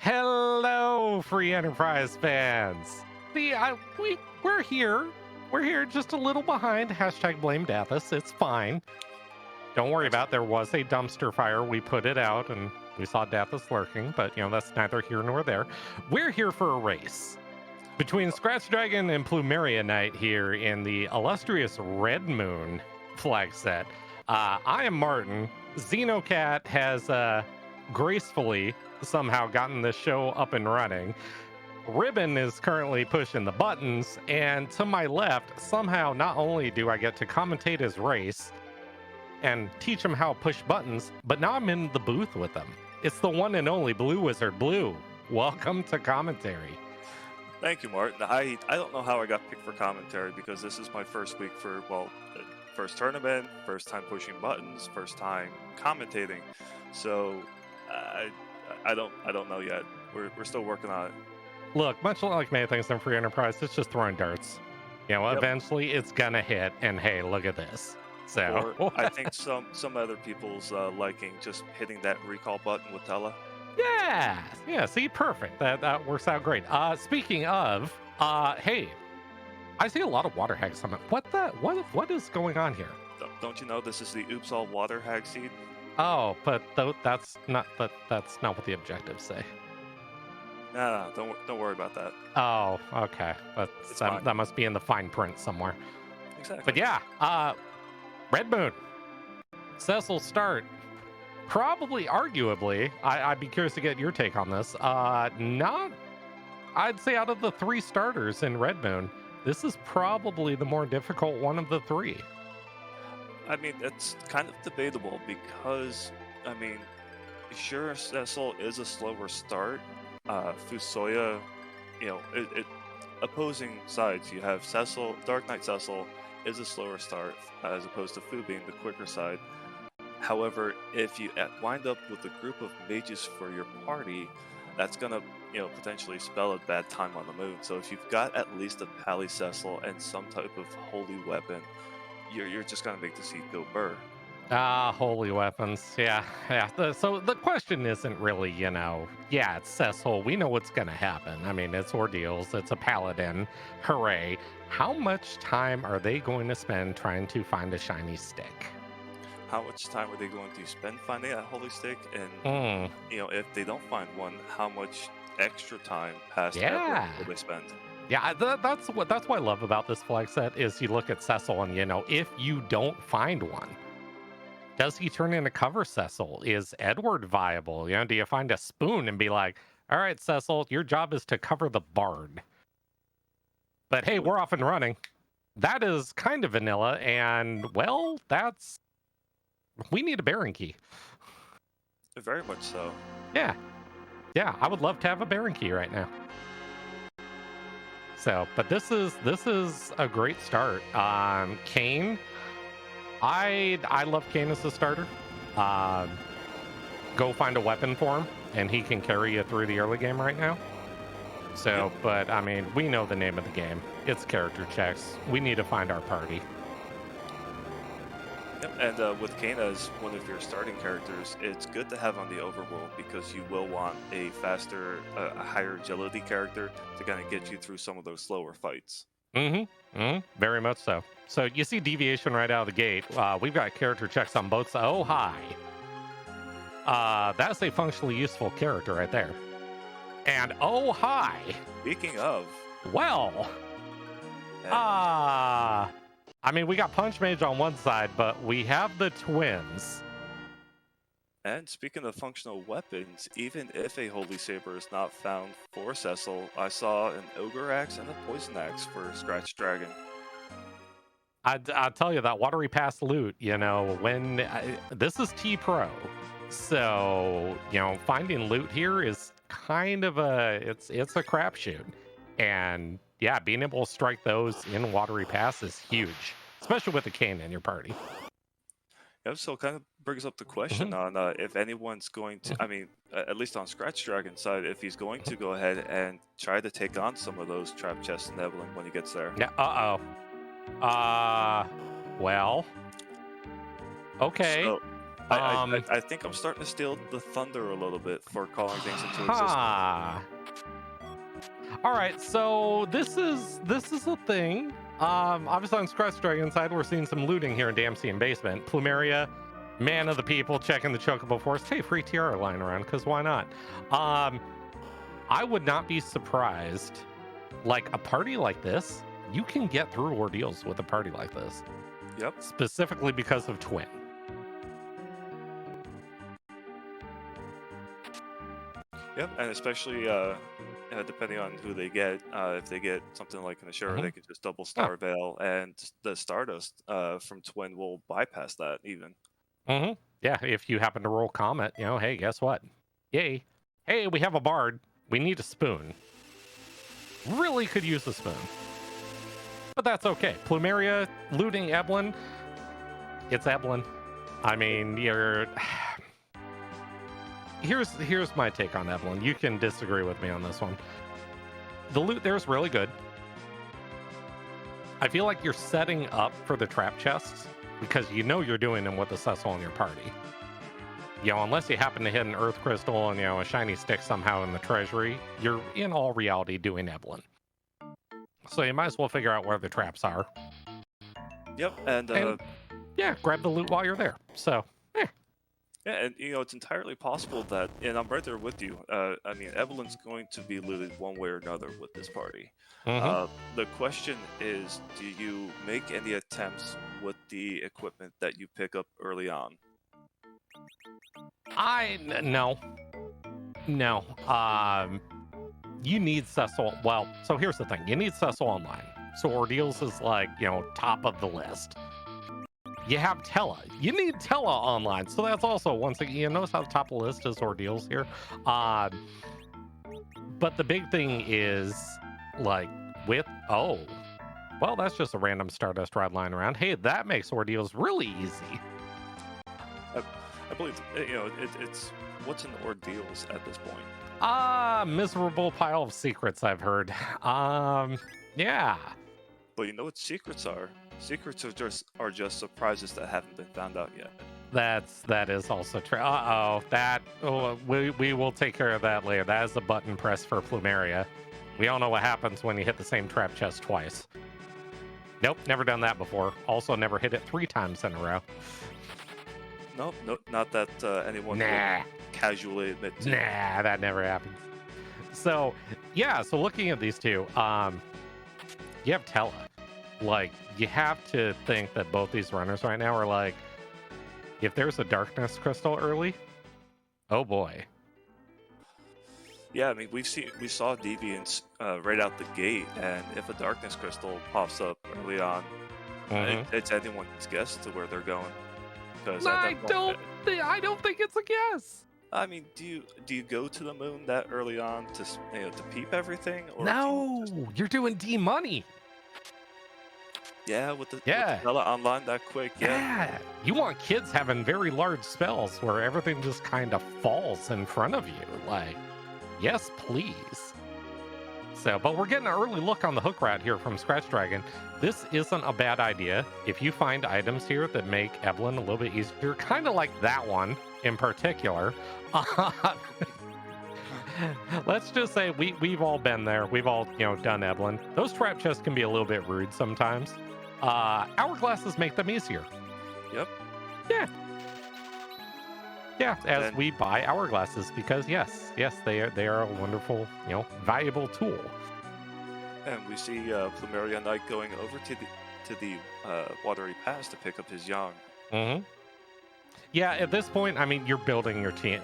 Hello, Free Enterprise fans. We're here. We're here just a little behind. Hashtag blame Dathis. It's fine. Don't worry about it. There was a dumpster fire. We put it out and we saw Dathis lurking, but that's neither here nor there. We're here for a race between Scratchdragon and PlumeriaKnight here in the illustrious Red Moon flag set. I am Martin. Xenocat has gracefully somehow gotten this show up and running. Ribbon is currently pushing the buttons, and to my left, somehow not only do I get to commentate his race and teach him how to push buttons, but now I'm in the booth with him. It's the one and only Blue Wizard Blue. Welcome to commentary. Thank you, Martin. I don't know how I got picked for commentary because this is my first week for, first tournament, first time pushing buttons, first time commentating. So I don't know yet. We're still working on it. Look, much like many things in Free Enterprise, it's just throwing darts. Eventually it's gonna hit, and hey, look at this. So or I think some other people's liking just hitting that recall button with Tella. Yeah. See, perfect. That works out great. Speaking of, hey, I see a lot of water hags on it. What is going on here? Don't you know this is the Oops All Water Hag seed? Oh, but that's not what the objectives say. No, don't worry about that. Oh, okay. That must be in the fine print somewhere. Exactly. But yeah, Red Moon. Cecil start. Probably, arguably, I'd be curious to get your take on this. I'd say out of the three starters in Red Moon, this is probably the more difficult one of the three. I mean, it's kind of debatable because, sure, Cecil is a slower start. Fusoya, opposing sides. You have Cecil, Dark Knight Cecil is a slower start as opposed to Fu being the quicker side. However, if you wind up with a group of mages for your party, that's gonna, potentially spell a bad time on the moon. So if you've got at least a Pally Cecil and some type of holy weapon, you're just gonna make the seat go burr. Holy weapons. Yeah. So the question isn't really, it's Cecil. We know what's going to happen. I mean, it's ordeals. It's a paladin. Hooray. How much time are they going to spend trying to find a shiny stick? How much time are they going to spend finding that holy stick? And, if they don't find one, how much extra time past effort will they spend? Yeah, that's what I love about this flag set is you look at Cecil and, if you don't find one, does he turn into cover Cecil? Is Edward viable? Do you find a spoon and be like, all right, Cecil, your job is to cover the bard. But hey, we're off and running. That is kind of vanilla, and well, we need a Baron key. Very much so. Yeah, I would love to have a Baron key right now. So, but this is a great start. Kane. I love Kane as a starter. Go find a weapon for him, and he can carry you through the early game right now. So, but I mean, we know the name of the game. It's character checks. We need to find our party. Yep, and with Kane as one of your starting characters, it's good to have on the overworld because you will want a faster, a higher agility character to kind of get you through some of those slower fights. Very much so. So you see deviation right out of the gate. We've got character checks on both sides. Oh, hi. That's a functionally useful character right there. And oh, hi. Speaking of. Well. I mean, we got Punch Mage on one side, but we have the twins. And speaking of functional weapons, even if a Holy Saber is not found for Cecil, I saw an Ogre Axe and a Poison Axe for Scratchdragon. I'll tell you that Watery Pass loot, this is T-Pro. So, finding loot here is kind of it's a crapshoot. And yeah, being able to strike those in Watery Pass is huge, especially with a Kane in your party. Yeah, so it kind of brings up the question on if anyone's going to, at least on Scratchdragon's side, if he's going to go ahead and try to take on some of those trap chests in Evelyn when he gets there. Yeah, well, okay. So, I think I'm starting to steal the thunder a little bit for calling things into existence. All right, so this is a thing. Obviously on Scratchdragon side, we're seeing some looting here in Damsian Basement. Plumeria, man of the people, checking the Chocobo Forest. Hey, free tiara lying around, because why not? I would not be surprised. Like a party like this, you can get through ordeals with a party like this. Yep. Specifically because of Twin. Yep, and especially depending on who they get, if they get something like an Assure, they can just double Star Veil, and the Stardust from Twin will bypass that even. Yeah, if you happen to roll Comet, you know, hey, guess what? Yay. Hey, we have a Bard. We need a spoon. Really could use a spoon. But that's okay. Plumeria looting Eblin. It's Eblin. I mean, Here's my take on Evelyn. You can disagree with me on this one. The loot there is really good. I feel like you're setting up for the trap chests because you know you're doing them with a Cecil in your party. You know, unless you happen to hit an Earth Crystal and, you know, a shiny stick somehow in the treasury, you're in all reality doing Evelyn. So you might as well figure out where the traps are. Yep, and yeah, grab the loot while you're there. So, yeah, and you know, it's entirely possible that, and I'm right there with you. I mean, Evelyn's going to be looted one way or another with this party. The question is, do you make any attempts with the equipment that you pick up early on? No. You need Cecil. Well, so here's the thing. You need Cecil online. So Ordeals is like, you know, top of the list. You have Tella. You need Tella online. So that's also one thing. You notice how the top of the list is Ordeals here. But the big thing is like well, that's just a random Stardust rod lying around. Hey, that makes Ordeals really easy. I believe, you know, it's what's in Ordeals at this point. Miserable pile of secrets, I've heard. Yeah. But you know what secrets are? Secrets are just surprises that haven't been found out yet. That is also true. We will take care of that later. That is a button press for Plumeria. We all know what happens when you hit the same trap chest twice. Nope, never done that before. Also never hit it 3 times in a row. Nope, not that anyone would casually admit to. Nah, that never happened. So, yeah, so looking at these two, you have Tella. Like, you have to think that both these runners right now are like, if there's a Darkness Crystal early, oh boy. Yeah, I mean, we saw Deviants right out the gate, and if a Darkness Crystal pops up early on, it's anyone's guess to where they're going. Because I don't think it's a guess. I mean, do you go to the moon that early on to peep everything? Or no, you're doing D-Money. Yeah, with the Tella online that quick. Yeah, you want kids having very large spells where everything just kind of falls in front of you. Like, yes, please. So, but we're getting an early look on the hook rat here from Scratchdragon. This isn't a bad idea. If you find items here that make Evelyn a little bit easier, kind of like that one in particular. Let's just say we've all been there. We've all, done Evelyn. Those trap chests can be a little bit rude sometimes. Hourglasses make them easier. Yep. Yeah, as we buy hourglasses because yes, they are a wonderful, valuable tool. And we see PlumeriaKnight going over to the Watery Pass to pick up his young. Mm-hmm. Yeah, at this point, I mean, you're building your team.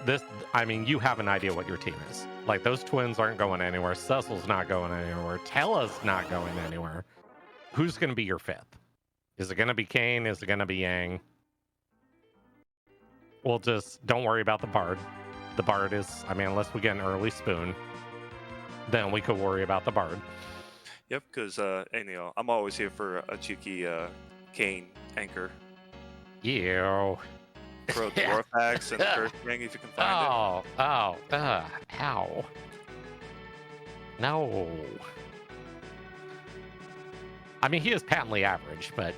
You have an idea what your team is. Like, those twins aren't going anywhere. Cecil's not going anywhere. Tella's not going anywhere. Who's going to be your 5th? Is it going to be Kane? Is it going to be Yang? Well, just don't worry about the Bard. The Bard is, unless we get an early spoon, then we could worry about the Bard. Yep, because, I'm always here for a cheeky Kane anchor. Ew. Throw the Dwarf Axe and the Curse Ring if you can find it. Ow. No. I mean, he is patently average, but,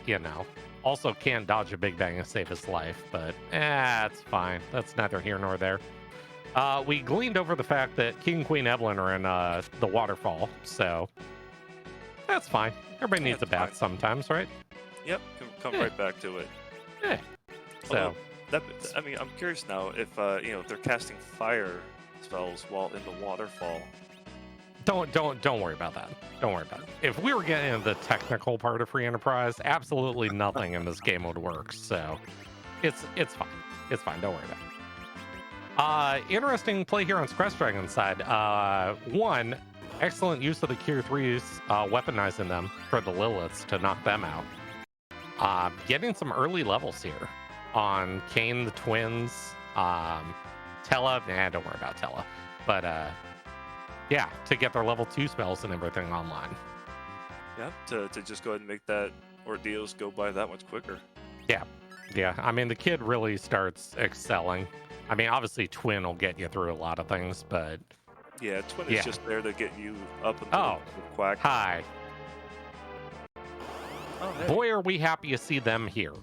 Also can't dodge a Big Bang to save his life, but it's fine. That's neither here nor there. We gleaned over the fact that King and Queen Evelyn are in the waterfall, so that's fine. Everybody needs a bath sometimes, right? Yep, come right back to it. Yeah. So I mean, I'm curious now if if they're casting fire spells while in the waterfall. Don't worry about that. Don't worry about it. If we were getting into the technical part of Free Enterprise, absolutely nothing in this game would work. So it's fine. It's fine. Don't worry about it. Interesting play here on Scratchdragon's side. One, excellent use of the Cure 3s, weaponizing them for the Liliths to knock them out. Getting some early levels here on Kane the twins, Tella. Don't worry about Tella. But yeah, to get their level 2 spells and everything online. Yeah, to just go ahead and make that ordeals go by that much quicker. Yeah. I mean, the kid really starts excelling. I mean, obviously, Twin will get you through a lot of things, but yeah, Twin is just there to get you up and the quack. Hi. Oh, hey. Boy, are we happy to see them here.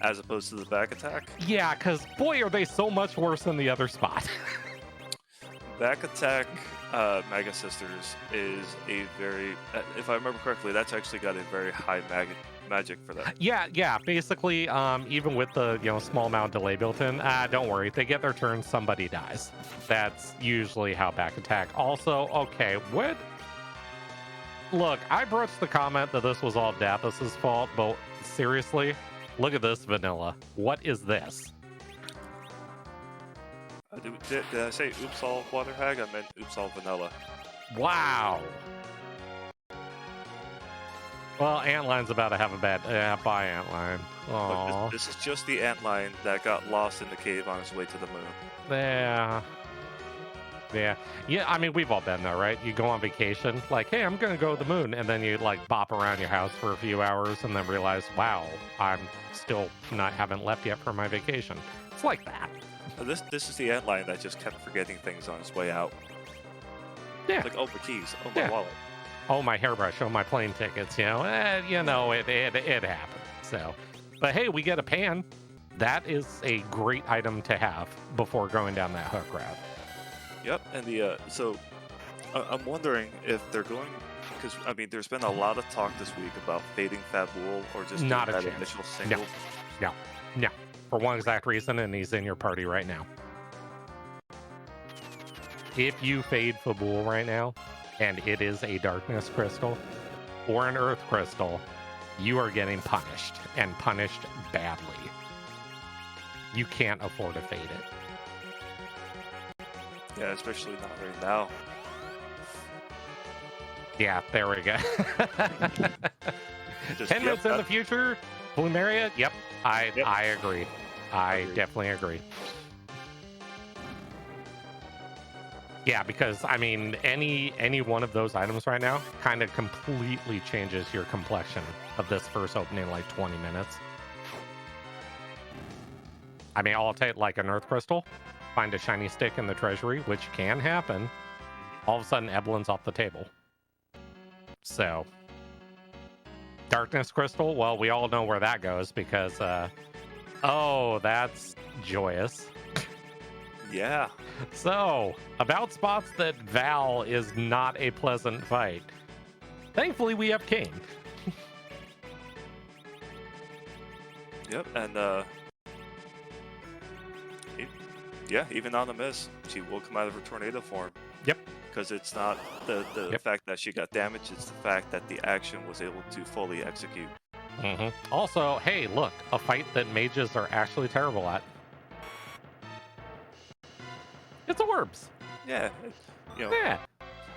As opposed to the back attack? Yeah, because boy, are they so much worse than the other spot. Back attack Mega Sisters is a very, if I remember correctly, that's actually got a very high magic for that. Yeah. Basically, even with the small amount of delay built in, don't worry. If they get their turn, somebody dies. That's usually how back attack. Also, okay, what? Look, I broached the comment that this was all Dathos' fault, but seriously, look at this vanilla. What is this? Did I say oops all water hag? I meant oops all vanilla. Wow. Well, Antline's about to have a bad... bye, Antline. Look, this is just the Antline that got lost in the cave on its way to the moon. Yeah, I mean, we've all been there, right? You go on vacation, like, hey, I'm going to go to the moon, and then you, like, bop around your house for a few hours and then realize, wow, I'm still haven't left yet for my vacation. It's like that. This is the Antline that just kept forgetting things on its way out. Yeah. It's like, oh, my keys, oh, my wallet. Oh, my hairbrush, oh, my plane tickets, it happens. So, but hey, we get a pan. That is a great item to have before going down that hook route. Yep, and so I'm wondering if they're going, because I mean, there's been a lot of talk this week about fading Fabul or just not a that chance. initial single. No. For one exact reason, and he's in your party right now. If you fade Fabul right now, and it is a darkness crystal or an earth crystal, you are getting punished, and punished badly. You can't afford to fade it. Yeah, especially not right now. Yeah, there we go. 10 minutes in the future, Plumeria. Yep, I agree. I definitely agree. Yeah, because I mean, any one of those items right now kind of completely changes your complexion of this first opening, like 20 minutes. I mean, I'll take like an earth crystal, find a shiny stick in the treasury, which can happen. All of a sudden, Evelyn's off the table. So, darkness crystal. Well, we all know where that goes because, that's joyous. Yeah. So, about spots that Val is not a pleasant fight. Thankfully, we have Kane. Yep, and even on a miss, she will come out of her tornado form. Yep. Because it's not the fact that she got damaged, it's the fact that the action was able to fully execute. Mm-hmm. Also, hey, look, a fight that mages are actually terrible at. It's orbs. Yeah. Yeah.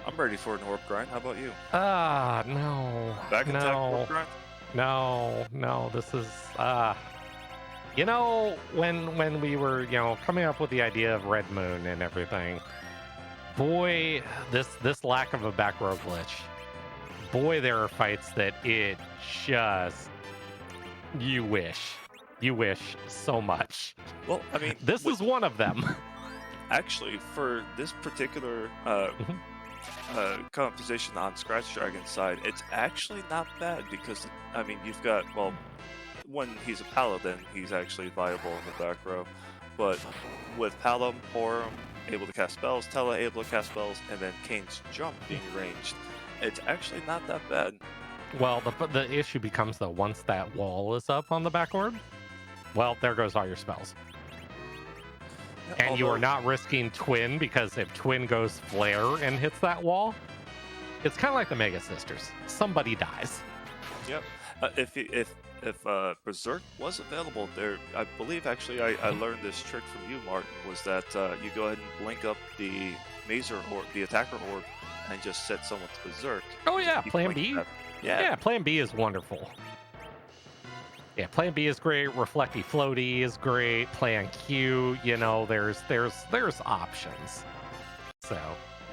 I'm ready for an orb grind. How about you? No. Back attack orb grind? No. This is when we were, coming up with the idea of Red Moon and everything, boy, this lack of a back row glitch. Boy, there are fights that it just you wish so much. Well, I mean, this is one of them. Actually, for this particular composition on Scratchdragon's side, it's actually not bad because, I mean, you've got, when he's a paladin, he's actually viable in the back row. But with Palom, Aurum able to cast spells, Tela able to cast spells, and then Kane's jump being ranged, it's actually not that bad. Well, the issue becomes, though, once that wall is up on the back orb, well, there goes all your spells. Yeah, And you are not risking Twin, because if Twin goes Flare and hits that wall, it's kind of like the Mega Sisters. Somebody dies. Yep. If Berserk was available there, I believe actually I learned this trick from you, Martin, was that you go ahead and blink up the Mazer or the attacker orb and just set someone to Berserk. Oh yeah, Keep Plan blinking B. at- Yeah. Plan B is wonderful. Yeah, Plan B is great. Reflecty Floaty is great. Plan Q, you know, there's options. So,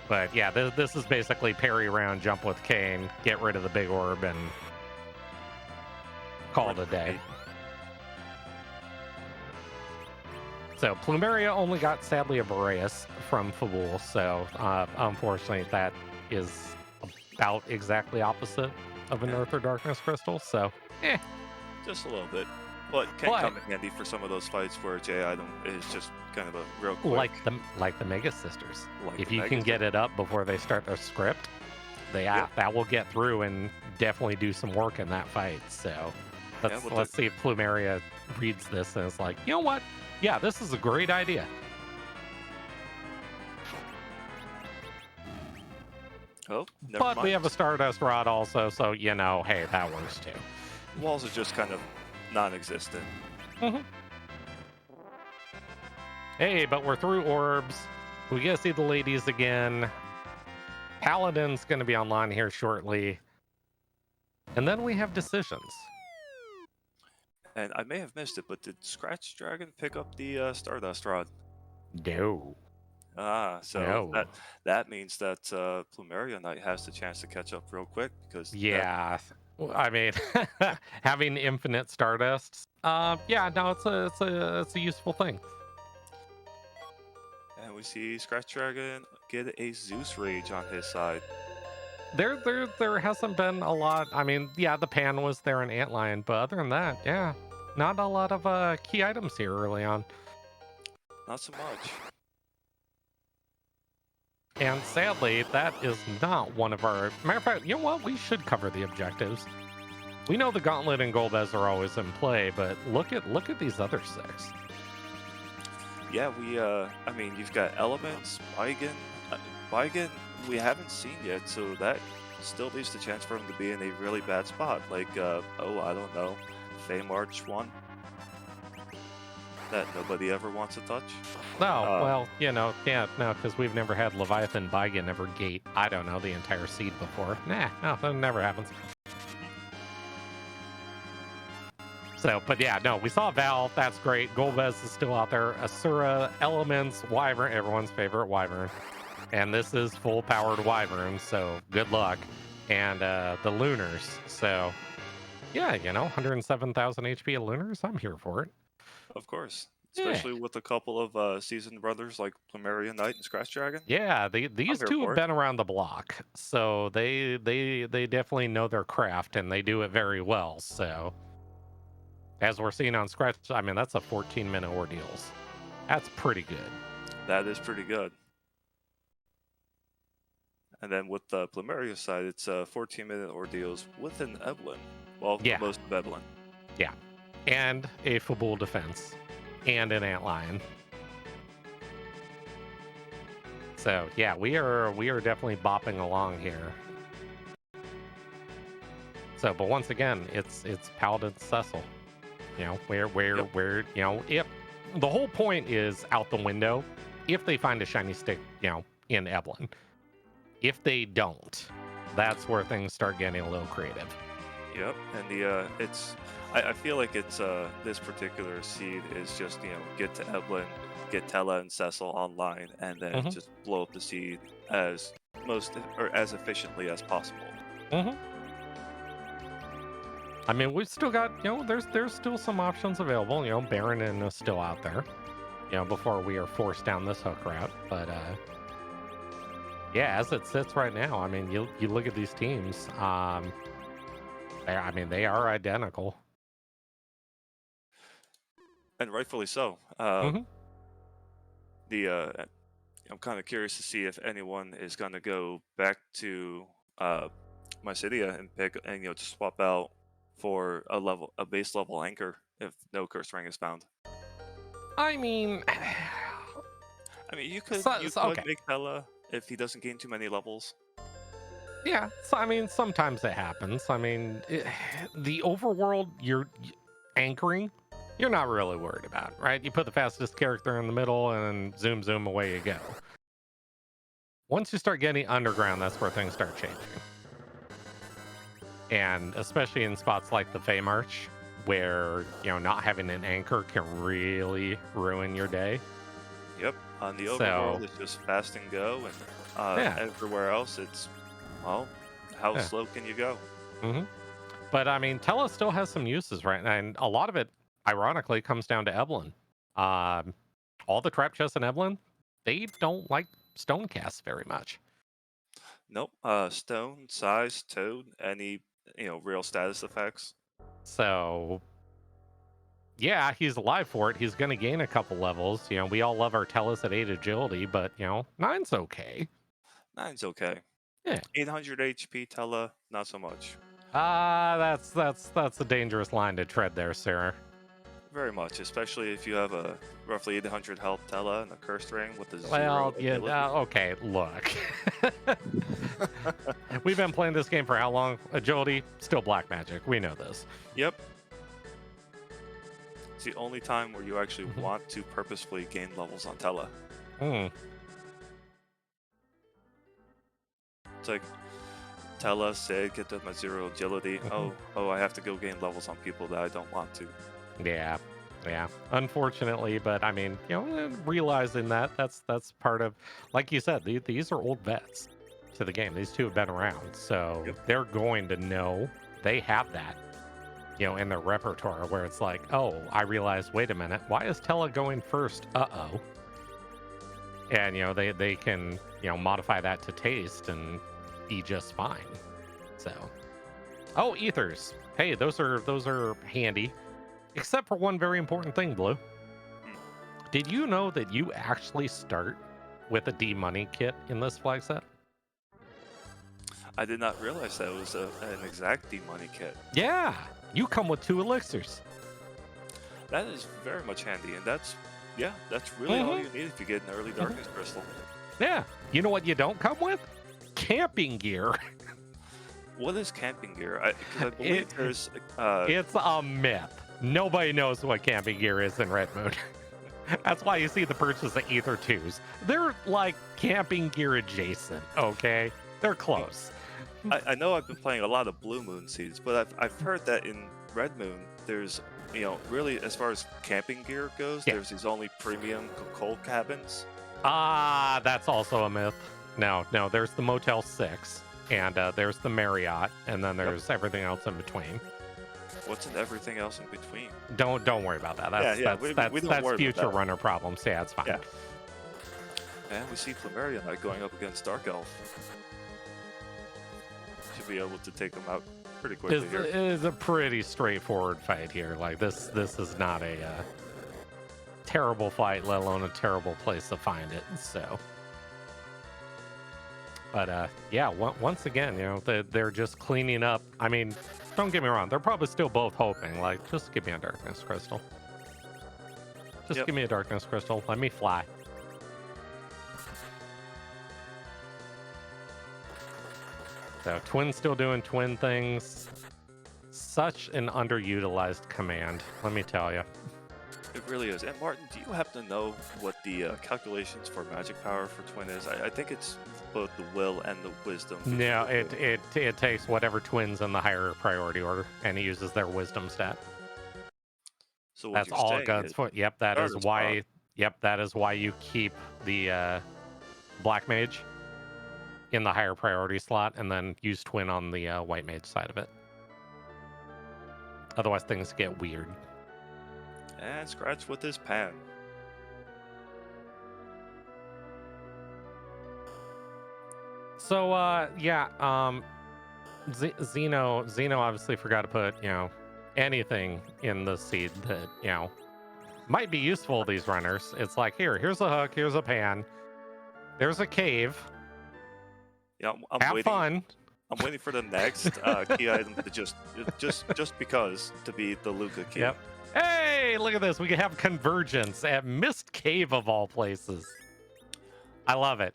but yeah, this is basically parry around, jump with Kane, get rid of the big orb, and call it a day. So Plumeria only got, sadly, a Boreas from Fabul, so unfortunately that is about exactly opposite of an Earth or Darkness Crystal, so Just a little bit. But can come in handy for some of those fights where a J item is just kind of a real quick. Like the Mega Sisters. Like If the you Mega can get it up before they start their script, that will get through and definitely do some work in that fight. So let's see if Plumeria reads this and is like, you know what? Yeah, this is a great idea. Oh, never But mind. we have a Stardust Rod also, so you know, hey, that works too. Walls are just kind of non-existent. Hey, but we're through orbs. We get to see the ladies again. Paladin's going to be online here shortly. And then we have decisions. And I may have missed it, but did Scratchdragon pick up the Stardust Rod? No. So No. that means that PlumeriaKnight has the chance to catch up real quick because Yeah. I mean, having infinite Stardust, yeah, no, it's a useful thing. And we see Scratchdragon get a Zeus Rage on his side. There hasn't been a lot. I mean, yeah, the pan was there in Antlion, but other than that, yeah, not a lot of key items here early on. Not so much. And sadly, that is not one of our... Matter of fact, you know what? We should cover the objectives. We know the Gauntlet and Golbez are always in play, but look at these other 6. Yeah, I mean, you've got Elements, Baigen. Baigen, we haven't seen yet, so that still leaves the chance for him to be in a really bad spot. Like, I don't know, Fey March 1? That nobody ever wants to touch? No, well, you know, can't, no, because we've never had Leviathan Baigen ever gate, I don't know, the entire seed before. Nah, no, that never happens. So, but yeah, no, we saw Val, that's great. Golbez is still out there. Asura, Elements, Wyvern, everyone's favorite Wyvern. And this is full-powered Wyvern, so good luck. And the Lunars, so yeah, you know, 107,000 HP of Lunars, I'm here for it. Of course. Especially with a couple of seasoned brothers like PlumeriaKnight and Scratchdragon. Yeah, these two have been around the block, so they definitely know their craft, and they do it very well, so... As we're seeing on Scratch, I mean, that's a 14-minute ordeals. That's pretty good. That is pretty good. And then with the Plumeria side, it's 14-minute ordeals with an Evelyn. Well, most of Evelyn. Yeah. And a Fabul defense. And an Antlion. So, yeah, we are definitely bopping along here. So, but once again, it's Paladin Cecil. You know, where, you know, if the whole point is out the window if they find a shiny stick, you know, in Evelyn. If they don't, that's where things start getting a little creative. Yep, and I feel like it's this particular seed is just, you know, get to Evelyn, get Tela and Cecil online, and then just blow up the seed as as efficiently as possible. I mean, we've still got, you know, there's still some options available. You know, Baron is still out there, you know, before we are forced down this hook route. But yeah, as it sits right now, I mean, you look at these teams. I mean, they are identical. and rightfully so. Hmm. The I'm kind of curious to see if anyone is going to go back to uh, Mysidia and pick and just swap out for a base level anchor if no curse ring is found. I mean, I mean, you could okay. make Pella if he doesn't gain too many levels. Yeah, so, I mean, sometimes it happens. I mean, the overworld anchoring, you're not really worried about, right? You put the fastest character in the middle and zoom, zoom, away you go. Once you start getting underground, that's where things start changing. And especially in spots like the Fey March, where, not having an anchor can really ruin your day. Yep. On the So, overworld, it's just fast and go, and yeah. everywhere else, it's well, how Yeah. slow can you go? Hmm. But I mean, Tella still has some uses, right? And a lot of it, ironically, comes down to Evelyn. Um, all the trap chests in Evelyn, they don't like stone casts very much. Nope. Stone, size, toad, any real status effects. So yeah, he's alive for it. He's going to gain a couple levels. We all love our Tellus at 8 agility, but nine's okay. Nine's okay. Yeah. 800 HP Tella, not so much. That's a dangerous line to tread there, sir. Very much, especially if you have a roughly 800 health Tella and a cursed ring with a zero Well, yeah, ability. okay, look. We've been playing this game for how long? Agility, still black magic. We know this. Yep. It's the only time where you actually Mhm. want to purposefully gain levels on Tella. Mm. It's like Tella said, get to my zero agility. Mhm. Oh, I have to go gain levels on people that I don't want to. Yeah, yeah. Unfortunately, but I mean, realizing that's part of, like you said, these are old vets to the game. These two have been around, so Yep. they're going to know they have that, in their repertoire where it's like, oh, I realized, wait a minute, why is Tella going first? Uh-oh. And they can modify that to taste and be just fine. So, oh, ethers. Hey, those are handy. Except for one very important thing, Blue. Hmm. Did you know that you actually start with a D money kit in this flag set? I did not realize that was an exact D-Money kit. Yeah, you come with 2 elixirs. That is very much handy, and that's really all Hmm. you need if you get an early darkness crystal. Yeah, you know what you don't come with? Camping gear. What is camping gear? Because I believe It, there's it's a myth. Nobody knows what camping gear is in Red Moon. That's why you see the purchase of Ether 2s. They're like camping gear adjacent, okay? They're close. I know I've been playing a lot of Blue Moon seeds, but I've heard that in Red Moon there's really as far as camping gear goes, Yeah. there's these only premium coal cabins. That's also a myth. No, there's the Motel 6, and there's the Marriott, and then Yep. there's everything else in between. What's in everything else in between? Don't worry about that. Yeah, we don't That's worry about future that. runner problems. Yeah, it's fine. Yeah. And we see PlumeriaKnight going up against Dark Elf. Should be able to take them out pretty quickly It here. is a pretty straightforward fight here. Like this is not a terrible fight, let alone a terrible place to find it. So, but yeah, once again, they're just cleaning up. I mean, don't get me wrong, they're probably still both hoping, like, just give me a darkness crystal. Just Yep. give me a darkness crystal. Let me fly. So Twin's still doing twin things. Such an underutilized command, let me tell you. It really is. And Martin, do you happen to know what the calculations for magic power for Twin is? I think it's both the will and the wisdom. No, between the two. it takes whatever twins in the higher priority order, and he uses their wisdom stat. So what That's you're all it saying goes is for. Yep, that is starter spot. why. Yep, that is why you keep the black mage in the higher priority slot, and then use twin on the white mage side of it. Otherwise, things get weird. And Scratch with his pen. So yeah, Zeno obviously forgot to put anything in the seed that might be useful, these runners. It's like, here's a hook, here's a pan, there's a cave. Yeah, I'm Have waiting. fun. I'm waiting for the next key item to just because to be the Luca key. Yep. Hey, look at this. We can have convergence at Mist Cave of all places. I love it.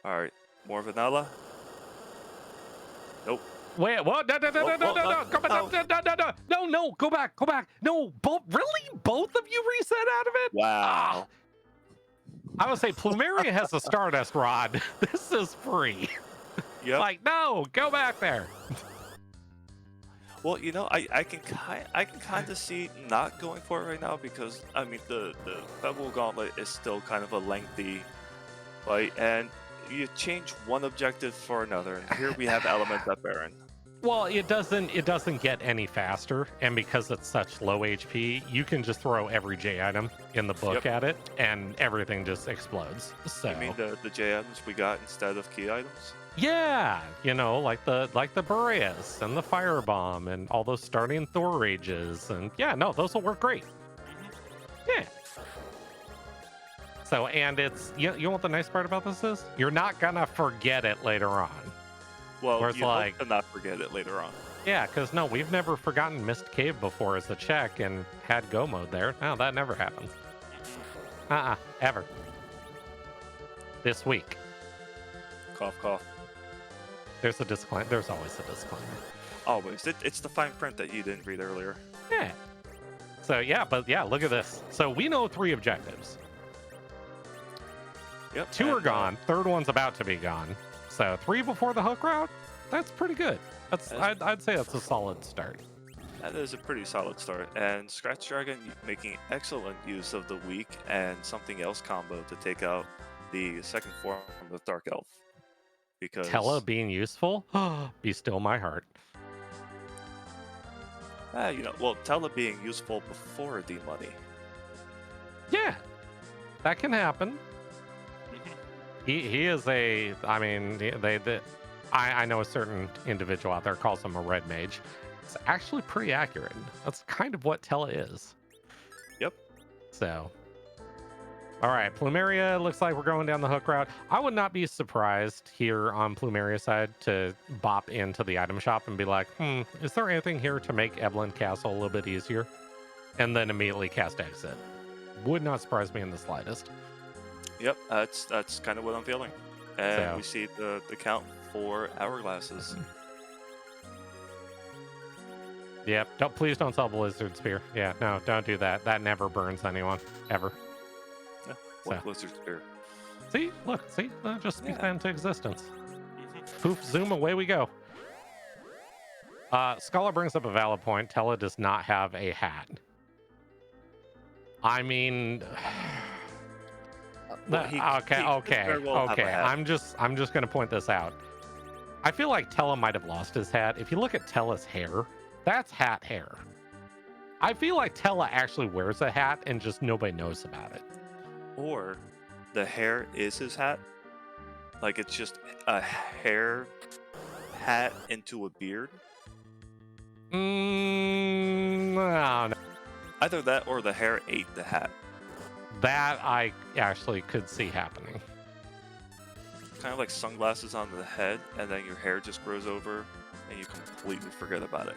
All right, more vanilla. Nope. Wait, what? No, go back, no, go back. No, really? Both of you reset out of it? Wow. I would say Plumeria has a Stardust Rod. This is free. Yep. Like, no, go back there. Well, you know, I can kind of see not going for it right now because I mean the Pebble Gauntlet is still kind of a lengthy fight, and you change one objective for another. And here we have Element at Baron. Well, it doesn't get any faster, and because it's such low HP, you can just throw every J item in the book at it, and everything just explodes. So You mean the J items we got instead of key items? yeah, you know, like the Boreas and the Firebomb and all those starting Thor rages, and yeah, no, those will work great. Yeah. So, and it's you know what the nice part about this is? You're not gonna forget it later on. Well, Whereas, you like- hope to not forget it later on. Yeah, because no, we've never forgotten Mist Cave before as a check and had go mode there. No, that never happens. Ever. This week. Cough, cough. There's a disclaimer. There's always a disclaimer. Always. It's the fine print that you didn't read earlier. Yeah. So yeah, but yeah, look at this. So we know 3 objectives. Yep. 2 are and, gone. Third one's about to be gone. So 3 before the hook route. That's pretty good. I'd say that's a solid start. That is a pretty solid start. And Scratchdragon making excellent use of the weak and something else combo to take out the second form of Dark Elf. Because Tella being useful. Be still my heart. you know, well, Tella being useful before the money. Yeah, that can happen. He is a. I mean, I know a certain individual out there calls him a red mage. It's actually pretty accurate. That's kind of what Tella is. Yep. So, all right, Plumeria looks like we're going down the hook route. I would not be surprised here on Plumeria side to bop into the item shop and be like, is there anything here to make Evelyn Castle a little bit easier? And then immediately cast exit. Would not surprise me in the slightest. Yep, that's kind of what I'm feeling. And we see the count for hourglasses. Yep. Please don't sell Blizzard Spear. Yeah, no, don't do that. That never burns anyone ever. Yeah, what Blizzard Spear? See, look, just speak that into existence. Poof, zoom, away we go. Scholar brings up a valid point. Tella does not have a hat. I mean, Well, okay. I'm just gonna point this out. I feel like Tella might have lost his hat. If you look at Tella's hair, that's hat hair. I feel like Tella actually wears a hat and just nobody knows about it. Or the hair is his hat. Like it's just a hair hat into a beard. I don't know. Either that or the hair ate the hat. That I actually could see happening. Kind of like sunglasses on the head, and then your hair just grows over, and you completely forget about it.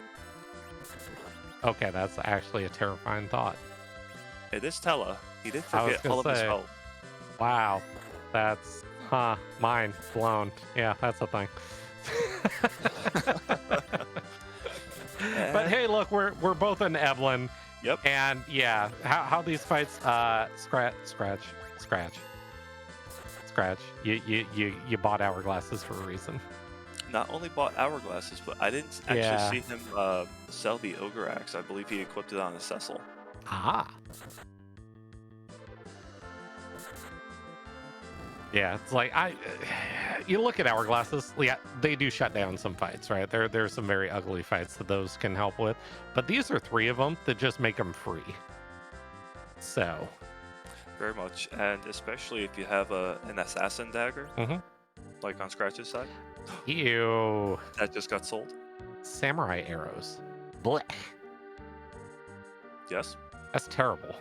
Okay, that's actually a terrifying thought. It is Tella. He did forget all of his health. Wow, that's mind blown. Yeah, that's a thing. But hey, look, we're both in Evelyn. Yep. And yeah, how these fights scratch. You bought hourglasses for a reason. Not only bought hourglasses, but I didn't actually see him sell the ogre axe. I believe he equipped it on a Cecil. Ah. Yeah, it's like you look at hourglasses. Yeah, they do shut down some fights, right? There's some very ugly fights that those can help with, but these are 3 of them that just make them free. So, very much, and especially if you have an assassin dagger, like on Scratch's side. Ew. That just got sold. Samurai arrows. Blech. Yes. That's terrible.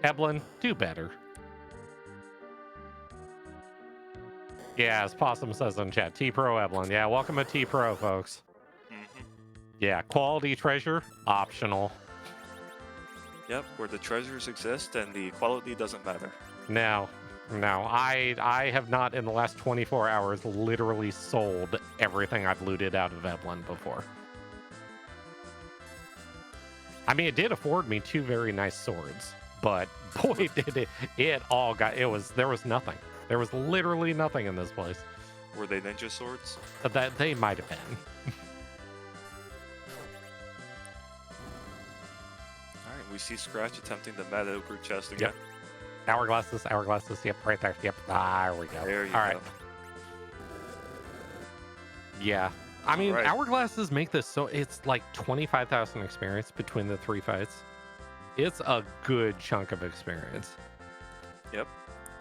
Eblin, do better. Yeah, as Possum says in chat, T-Pro Eblin. Yeah, welcome to T-Pro, folks. Mm-hmm. Yeah, quality treasure, optional. Yep, where the treasures exist and the quality doesn't matter. No, I have not in the last 24 hours literally sold everything I've looted out of Eblin before. I mean, it did afford me 2 very nice swords, but boy, did there was nothing. There was literally nothing in this place. Were they ninja swords? That they might have been. Alright, we see Scratch attempting the Mad Ogre chest again. Yep. Hourglasses, yep, right there. Yep. There we go. There you All go. right. Yeah. I mean, Alright. hourglasses make this so it's like 25,000 experience between the 3 fights. It's a good chunk of experience. Yep.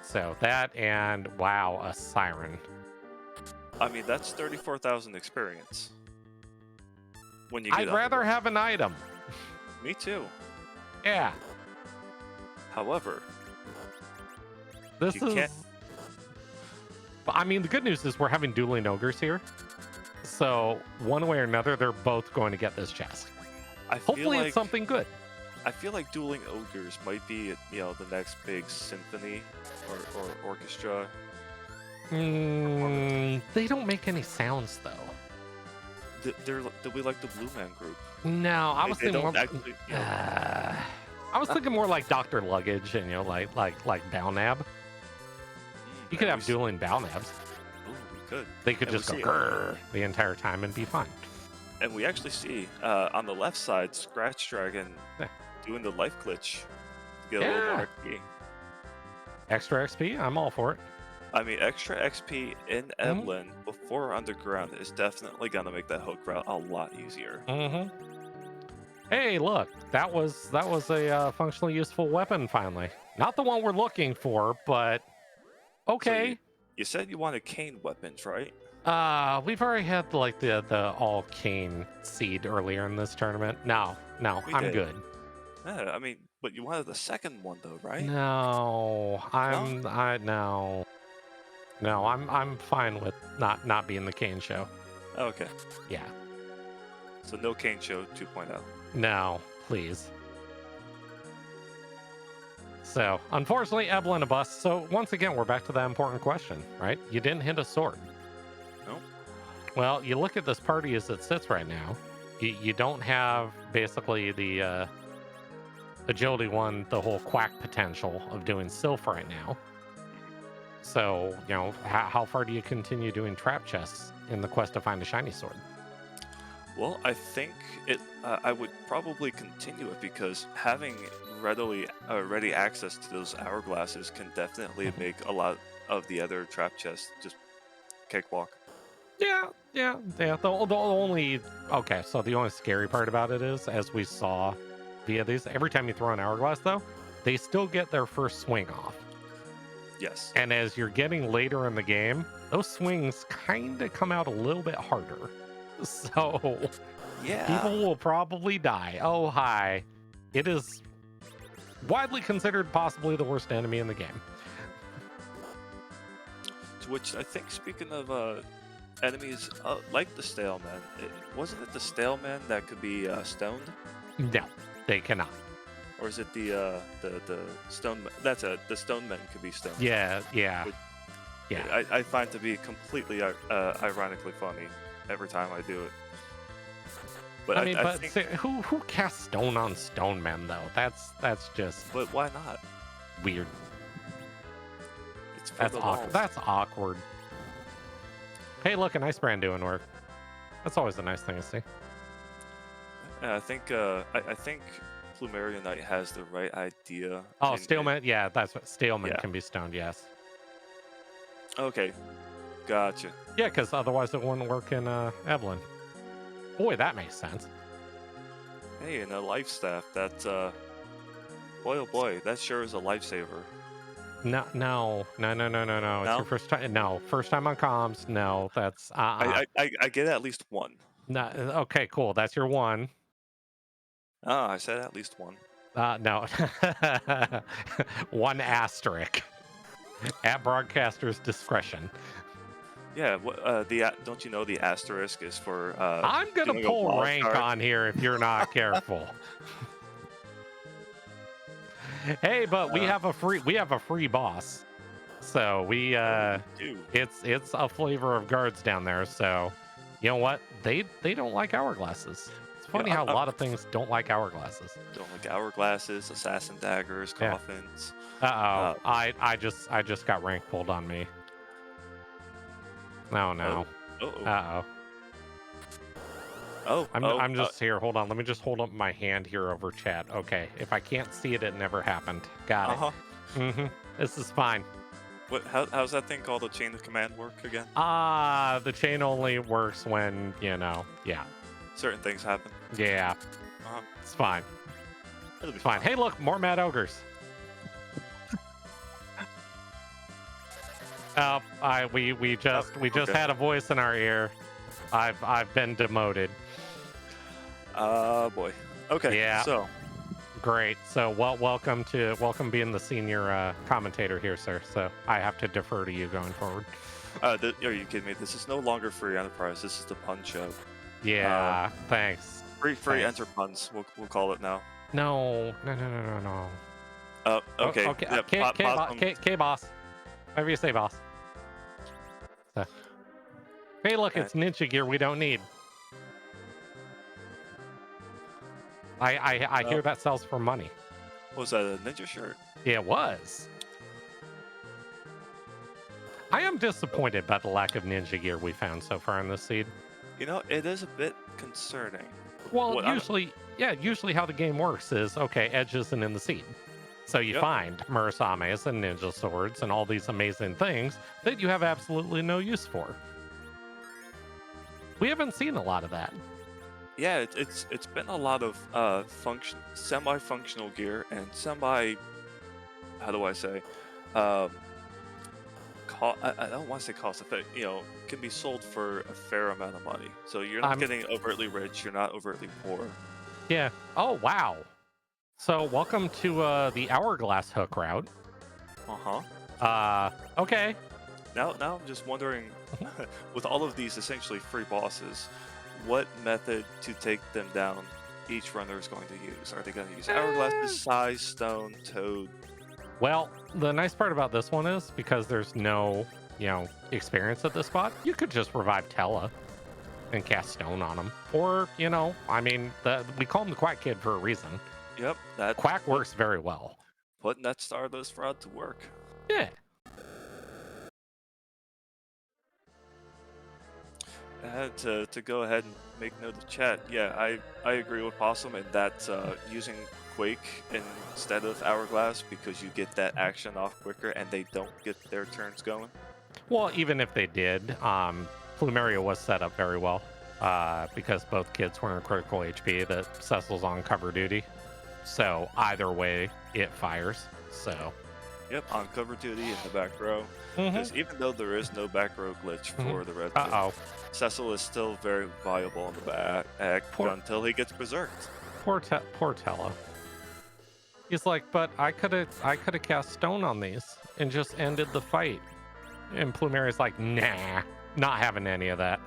So that and wow, a siren. I mean, that's 34,000 experience. When you get I'd up rather there. have an item. Me too. Yeah. However, This You is. can't- But I mean, the good news is we're having dueling ogres here. So one way or another, they're both going to get this chest. I feel Hopefully, like it's something good. I feel like dueling ogres might be, the next big symphony or orchestra. They don't make any sounds though. They're we like the Blue Man Group. No, I They- was they thinking don't more. actually, I was thinking more like Dr. Luggage and like Balnab. You could have dueling Balnabs. Oh, we could. They could And we just go see- grrr the entire time and be fine. And we actually see on the left side Scratchdragon Yeah. doing the life glitch to get a little more XP. Extra XP, I'm all for it. I mean, extra XP in Eblin before Underground is definitely gonna make that hook route a lot easier. Mm-hmm. Hey, look, that was a functionally useful weapon finally. Not the one we're looking for, but okay. You said you wanted cane weapons, right? We've already had like the all cane seed earlier in this tournament. No, We I'm did. good. Yeah, I mean, but you wanted the second one though, right? No, no, I'm fine with not being the cane show. Okay, Yeah, so no cane show 2.0. no, please. So, unfortunately, Eblin a bust. So, once again, we're back to that important question, right? You didn't hit a sword. Nope. Well, you look at this party as it sits right now. You don't have basically the agility one, the whole quack potential of doing Sylph right now. So, how far do you continue doing trap chests in the quest to find a shiny sword? Well, I think I would probably continue it because having ready access to those hourglasses can definitely make a lot of the other trap chests just cakewalk. Yeah. The only so the only scary part about it is, as we saw via these, every time you throw an hourglass, though, they still get their first swing off. Yes. And as you're getting later in the game, those swings kind of come out a little bit harder. So Yeah. people will probably die. Oh, hi. It is widely considered possibly the worst enemy in the game. To which I think, speaking of enemies like the Stale Man, wasn't it the Stale Man that could be stoned? No, they cannot. Or is it the stone? That's the stone men could be stoned. Yeah. I find to be completely ironically funny every time I do it. But I mean, I think, who casts stone on stone men though? That's just but why not? weird. It's for That's the awkward. lols. That's awkward. Hey, look, an ice brand doing work. That's always a nice thing to see. Yeah, I think I think PlumeriaKnight has the right idea. Oh, in- Staleman. Yeah, that's what Staleman Yeah. can be stoned. Yes. Okay, gotcha. Yeah, because otherwise it wouldn't work in Evelyn. Boy, that makes sense. Hey, and a life staff. That's boy oh boy, that sure is a lifesaver. No. It's No? your first time. No, first time on comms. No, that's I get at least one. No. Okay, cool. That's your one. Ah, I said at least one. No. One asterisk. At broadcaster's discretion. Yeah, don't you know the asterisk is for I'm gonna doing a pull wild rank card? on here if you're not careful. Hey, but we have a free boss. So we do. it's a flavor of guards down there. So you know what? They don't like hourglasses. It's funny how a lot of things don't like hourglasses. Don't like hourglasses, assassin daggers, Yeah. coffins. Uh-oh. I just got rank pulled on me. Oh no. Uh-oh. Uh-oh. I'm just here. Hold on. Let me just hold up my hand here over chat. Okay. If I can't see it, it never happened. Got it. Mm-hmm. This is fine. How's that thing called? The chain of command work again? The chain only works when, yeah. Certain things happen. Yeah. It's fine. It'll be It's fine. Hey, look, more mad ogres. We just okay. had a voice in our ear. I've been demoted. Boy. Okay. Yeah. So. Great. So, welcome being the senior commentator here, sir. So I have to defer to you going forward. Are you kidding me? This is no longer free enterprise. This is the pun show. Yeah. Thanks. Free Thanks. enter puns. We'll call it now. No. Okay. Okay. Yeah, K boss. Whatever you say, boss. So. Hey, look, it's ninja gear we don't need. I hear that sells for money. Was that a ninja shirt? Yeah, it was. I am disappointed by the lack of ninja gear we found so far in this seed. You know, it is a bit concerning. Well, usually how the game works is, okay, Edge isn't in the seed. So you find Murasames and ninja swords and all these amazing things that you have absolutely no use for. We haven't seen a lot of that. Yeah, it's been a lot of semi-functional gear and how do I say, I don't want to say cost effective. Can be sold for a fair amount of money. So you're not getting overtly rich. You're not overtly poor. Yeah. Oh wow. So welcome to the hourglass hook route. Okay. Now I'm just wondering, with all of these essentially free bosses, what method to take them down each runner is going to use. Are they going to use hourglasses, size, stone, toad? Well, the nice part about this one is because there's no, experience at this spot, you could just revive Tella and cast stone on him. Or, we call him the Quack Kid for a reason. Yep. Quack works very well. Putting that Stardust rod to work. Yeah. And to go ahead and make note of chat, yeah, I agree with Possum in that using Quake instead of Hourglass because you get that action off quicker and they don't get their turns going. Well, even if they did, Plumeria was set up very well because both kids were in critical HP that Cecil's on cover duty. So either way, it fires. So. Yep, on cover duty in the back row. Because even though there is no back row glitch for the red kid, Cecil is still very viable on the back until he gets berserked. Poor Tella. He's like, but I could have cast stone on these and just ended the fight. And Plumeria's like, nah, not having any of that.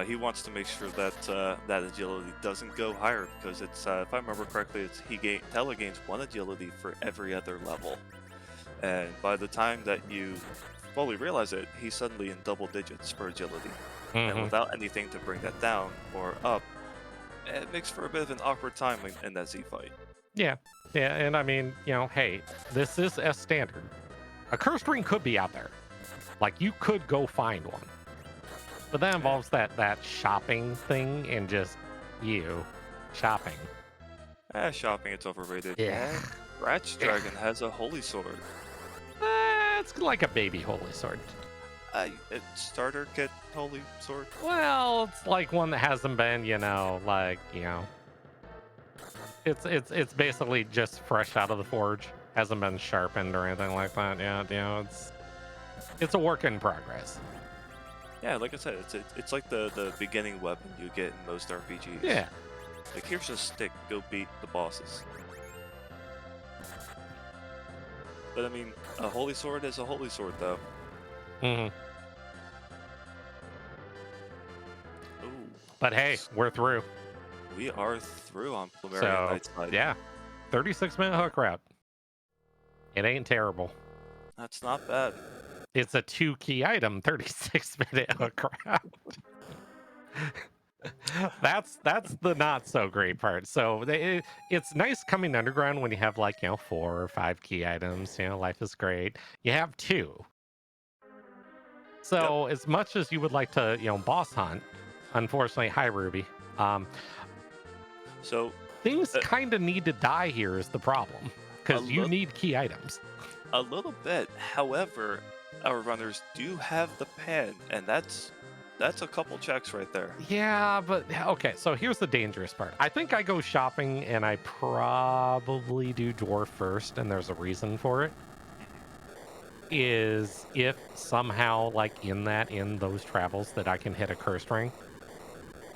He wants to make sure that that agility doesn't go higher because it's, if I remember correctly, Tella gains 1 agility for every other level. And by the time that you fully realize it, he's suddenly in double digits for agility. And without anything to bring that down or up, it makes for a bit of an awkward time in that Z fight. Yeah, and hey, this is S standard. A cursed ring could be out there. Like, you could go find one. But that involves that shopping thing and just shopping. Shopping, it's overrated. Yeah. Scratchdragon has a holy sword. It's like a baby holy sword. Starter kit holy sword? Well, it's like one that hasn't been, it's basically just fresh out of the forge. Hasn't been sharpened or anything like that. Yeah, it's a work in progress. Yeah, like I said, it's like the beginning weapon you get in most RPGs. Yeah. Like, here's a stick, go beat the bosses. But I mean, a holy sword is a holy sword, though. Hmm. Ooh, But hey, we're through. we are through on So PlumeriaKnight's side. yeah, 36-minute hook route. It ain't terrible. That's not bad. It's a 2-key item, 36-minute hook route. That's the not so great part. So it's nice coming underground when you have like 4 or 5 key items. Life is great. You have 2. Yep. So as much as you would like to boss hunt, unfortunately, hi Ruby. Um, So things uh, kind of need to die here is the problem a because you little, need key items. a little bit. However, our runners do have the pan, and that's a couple checks right there. Yeah, but okay. So here's the dangerous part. I think I go shopping and I probably do dwarf first, and there's a reason for it. Is if somehow like in those travels that I can hit a curse ring.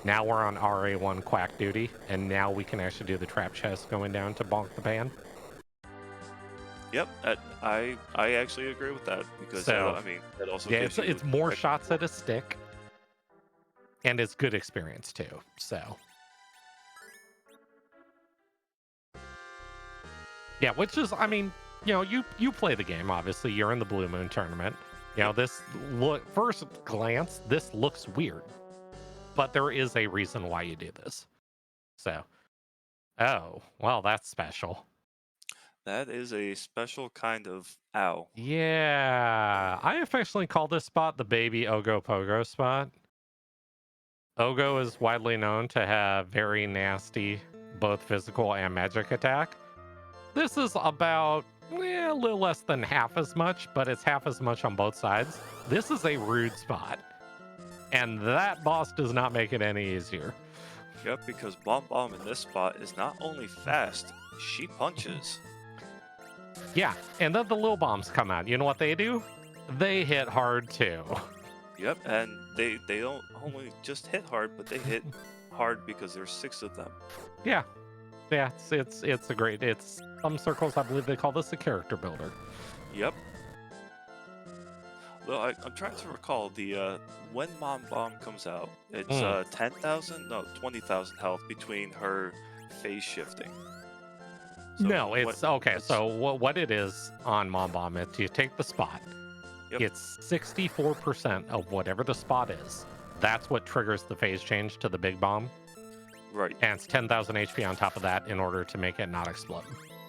Now we're on RA1 quack duty, and now we can actually do the trap chest going down to bonk the pan. Yep, I actually agree with that because So I mean that also yeah, gives you it's more extra shots at a stick, and it's good experience too. So yeah, which is I mean, you play the game. Obviously, you're in the Blue Moon tournament. This first glance, this looks weird, but there is a reason why you do this. So, oh, well, that's special. That is a special kind of ow. Yeah, I affectionately call this spot the baby Ogo Pogo spot. Ogo is widely known to have very nasty both physical and magic attack. This is about a little less than half as much, but it's half as much on both sides. This is a rude spot, and that boss does not make it any easier. Yep, because Bomb Bomb in this spot is not only fast, she punches. Yeah, and then the little bombs come out. You know what they do? They hit hard too. Yep, and they don't only just hit hard, but they hit hard because there's 6 of them. Yeah, it's a great. It's some circles I believe they call this a character builder. Yep. Well, I'm trying to recall the when Mom Bomb comes out, it's 10,000, no 20,000 health between her phase shifting. So No, it's okay. it's- So what it is on Mom Bomb, it's you take the spot. Yep. It's 64% of whatever the spot is. That's what triggers the phase change to the big bomb. Right. And it's 10,000 HP on top of that in order to make it not explode.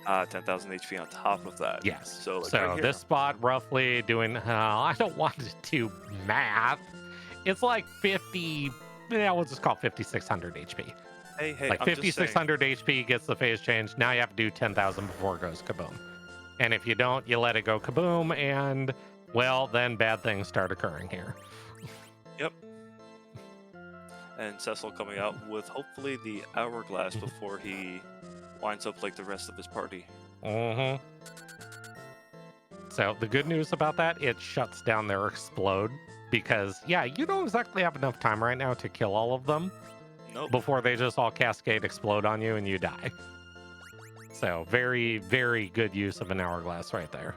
10,000 HP on top of that. Yes. So, like So right here. this spot roughly doing, I don't want to do math. It's like 50, we'll just call it 5,600 HP. Hey, Like I'm just saying. 5,600 HP gets the phase change. Now you have to do 10,000 before it goes kaboom. And if you don't, you let it go kaboom, and well, then bad things start occurring here. Yep. And Cecil coming out with hopefully the hourglass before he winds up like the rest of his party. Mm-hmm. So the good news about that, it shuts down their explode because, yeah, you don't exactly have enough time right now to kill all of them Nope. before they just all cascade explode on you and you die. So very, very good use of an hourglass right there.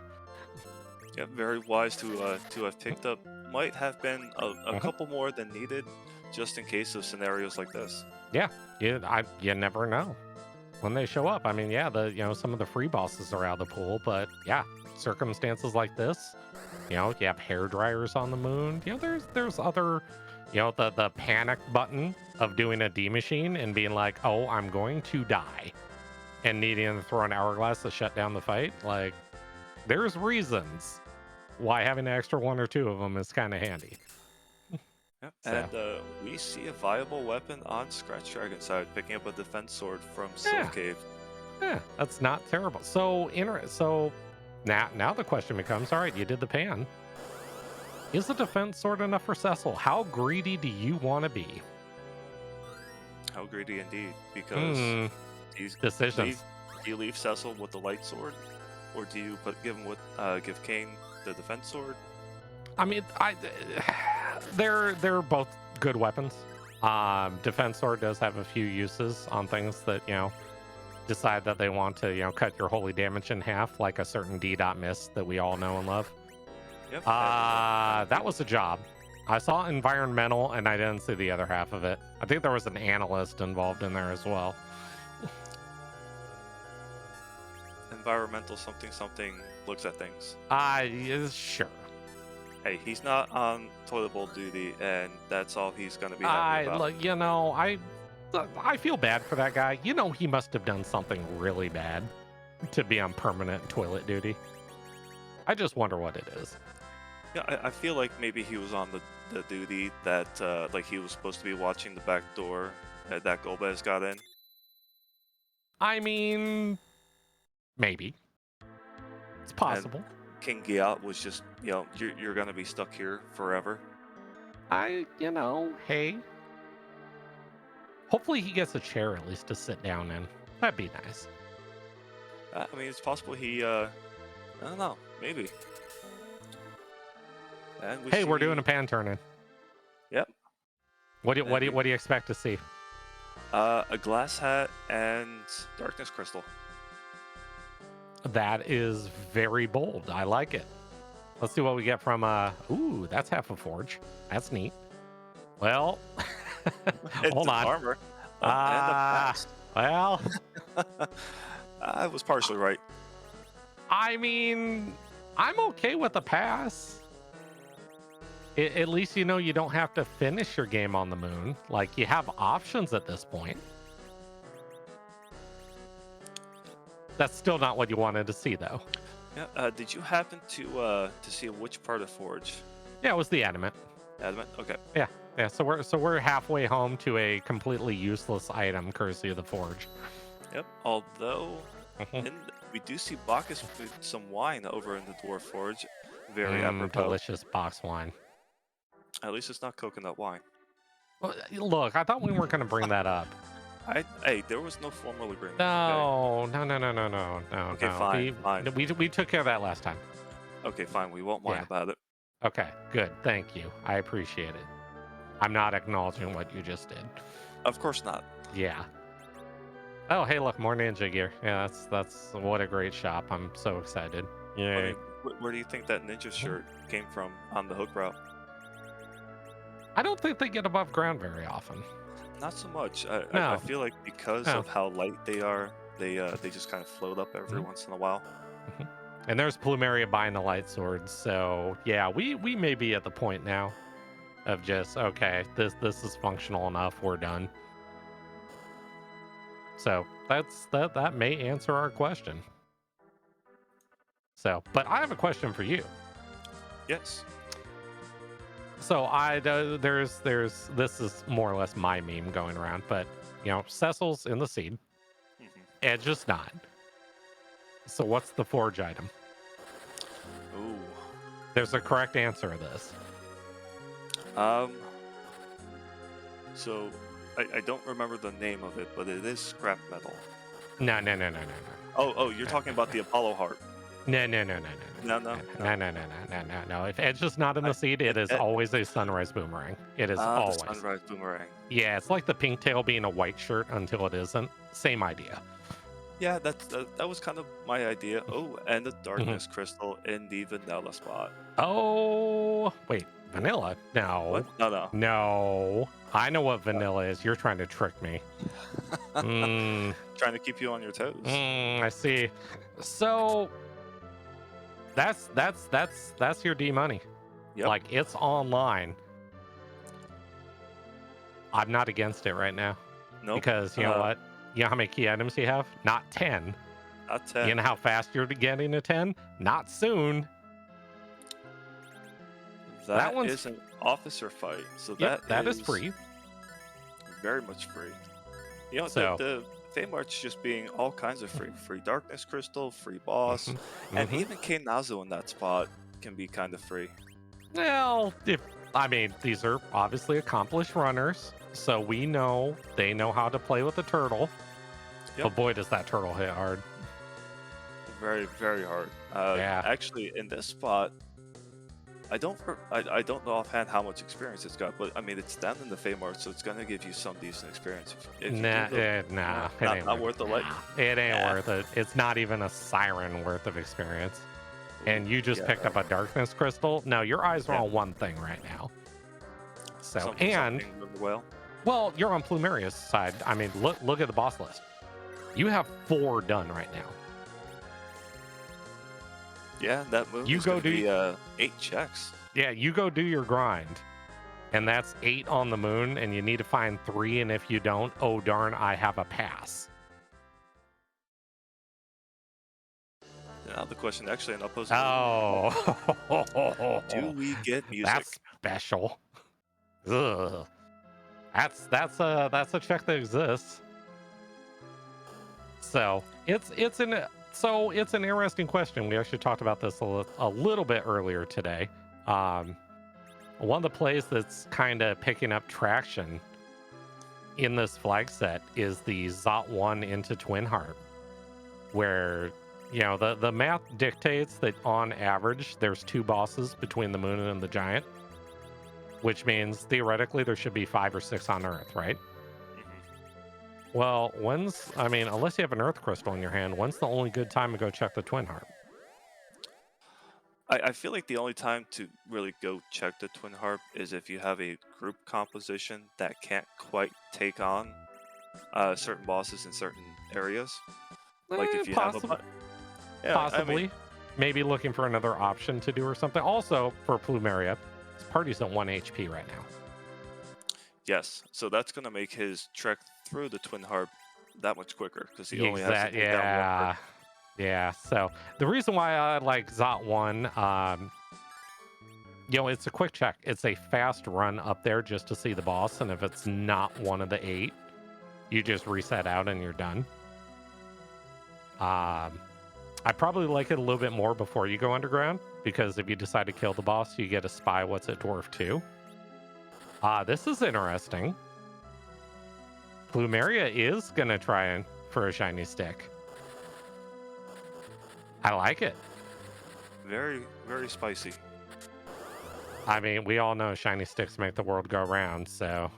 Yep, very wise to have picked up. Might have been a couple more than needed, just in case of scenarios like this. Yeah, you never know when they show up. I mean, yeah, some of the free bosses are out of the pool, but yeah, circumstances like this, you have hair dryers on the moon. There's other, the panic button of doing a D machine and being like, oh, I'm going to die, and needing to throw an hourglass to shut down the fight. Like, there's reasons why having an extra 1 or 2 of them is kind of handy. Yep. So. And we see a viable weapon on Scratchdragon's side, picking up a defense sword from Yeah. Sylph Cave. Yeah, that's not terrible. So now the question becomes, all right, you did the pan. Is the defense sword enough for Cecil? How greedy do you want to be? How greedy indeed, because these Decisions. do you leave Cecil with the light sword, or do you give Kane the defense sword? I mean, they're both good weapons. Defense sword does have a few uses on things that decide that they want to, cut your holy damage in half, like a certain D.Miss that we all know and love. Yep. That was a job. I saw environmental, and I didn't see the other half of it. I think there was an analyst involved in there as well. Environmental something looks at things. Sure. Hey, he's not on toilet bowl duty, and that's all he's gonna be happy about. I feel bad for that guy. He must have done something really bad to be on permanent toilet duty. I just wonder what it is. Yeah, I feel like maybe he was on the duty that like he was supposed to be watching the back door that Golbez got in. I mean, maybe. It's possible. And King Giat was just, you're gonna be stuck here forever. Hey. Hopefully he gets a chair at least to sit down in. That'd be nice. I mean, it's possible he, I don't know, maybe. And hey, we're doing a pan turn-in. Yep. What do you expect to see? A glass hat and darkness crystal. That is very bold. I like it. Let's see what we get from ooh, that's half a forge. That's neat. Well, hold on. Armor. And the past. Well, I was partially right. I mean, I'm okay with the pass. At least you don't have to finish your game on the moon. Like, you have options at this point. That's still not what you wanted to see, though. Yeah. Did you happen to see which part of Forge? Yeah, it was the adamant. Adamant. Okay. Yeah. So we're halfway home to a completely useless item, courtesy of the Forge. Yep. Although, we do see Bacchus with some wine over in the Dwarf Forge. Very apropos. Delicious box wine. At least it's not coconut wine. Well, look, I thought we weren't going to bring that up. Hey, there was no formal agreement. No. Okay, fine. We took care of that last time. Okay, fine. We won't whine about it. Okay, good. Thank you. I appreciate it. I'm not acknowledging what you just did. Of course not. Yeah. Oh, hey, look, more ninja gear. Yeah, that's what a great shop. I'm so excited. Yay. Where do you think that ninja shirt came from on the hook route? I don't think they get above ground very often. Not so much. I feel like because of how light they are, they just kind of float up every once in a while. And there's Plumeria buying the light swords, so yeah, we may be at the point now of just, okay, this is functional enough, we're done. So that may answer our question. So, but I have a question for you. Yes. So there's this is more or less my meme going around, but Cecil's in the seed, Edge is not. So what's the forge item? Ooh. There's a correct answer to this. So I don't remember the name of it, but it is scrap metal. No. Oh, you're talking about the Apollo heart. No. No. If Edge is not in the seed, it is always a sunrise boomerang. It is always. The sunrise boomerang. Yeah, it's like the pink tail being a white shirt until it isn't. Same idea. Yeah, that was kind of my idea. Oh, and the darkness crystal in the vanilla spot. Oh, wait, vanilla? No. What? No. I know what vanilla is. You're trying to trick me. Trying to keep you on your toes. I see. So that's your D money. Yep. Like, it's online. I'm not against it right now. Nope. Because you know what? You know how many key items you have? Not 10. Not 10. You know how fast you're getting to 10? Not soon. That is an officer fight. So that is free. Very much free. So, the Feymarch just being all kinds of free. Free darkness crystal, free boss, and even Kainazu in that spot can be kind of free. Well, these are obviously accomplished runners, so we know they know how to play with the turtle. Yep. But boy, does that turtle hit hard. Very, very hard. Yeah. Actually, in this spot, I don't know offhand how much experience it's got, but I mean it's down in the Fame Art, so it's gonna give you some decent experience. If you Nah, do the, nah, it not, ain't not worth the light. it ain't Nah. worth it. It's not even a siren worth of experience. And you just Yeah, picked up a darkness crystal. No, your eyes are yeah. on one thing right now. So, Something well. well, you're on Plumeria's side. I mean, look at the boss list. You have 4 done right now. Yeah, that move You is go gonna do- be 8 checks. Yeah, you go do your grind. And that's 8 on the moon, and you need to find 3. And if you don't, oh darn, I have a pass. Now the question, actually, and I'll pose it. Oh, Do we get music? that's special. Ugh. That's a check that exists. So it's an interesting question. We actually talked about this a little bit earlier today. One of the plays that's kind of picking up traction in this flag set is the Zot 1 into Twin Harp, where the math dictates that on average there's 2 bosses between the moon and the giant, which means theoretically there should be 5 or 6 on Earth, right? Well, unless you have an Earth crystal in your hand, when's the only good time to go check the Twin Harp? I feel like the only time to really go check the Twin Harp is if you have a group composition that can't quite take on certain bosses in certain areas. Like if you have a Possibly. Maybe looking for another option to do or something. Also, for Plumeria, his party's at 1 HP right now. Yes, so that's going to make his trek through the Twin Harp that much quicker because he only has to take down one. Yeah. So the reason why I like Zot 1, it's a quick check. It's a fast run up there just to see the boss, and if it's not one of the 8, you just reset out and you're done. I probably like it a little bit more before you go underground, because if you decide to kill the boss, you get to spy what's at Dwarf 2. This is interesting. Plumeria is going to try for a shiny stick. I like it. Very, very spicy. I mean, we all know shiny sticks make the world go round, so...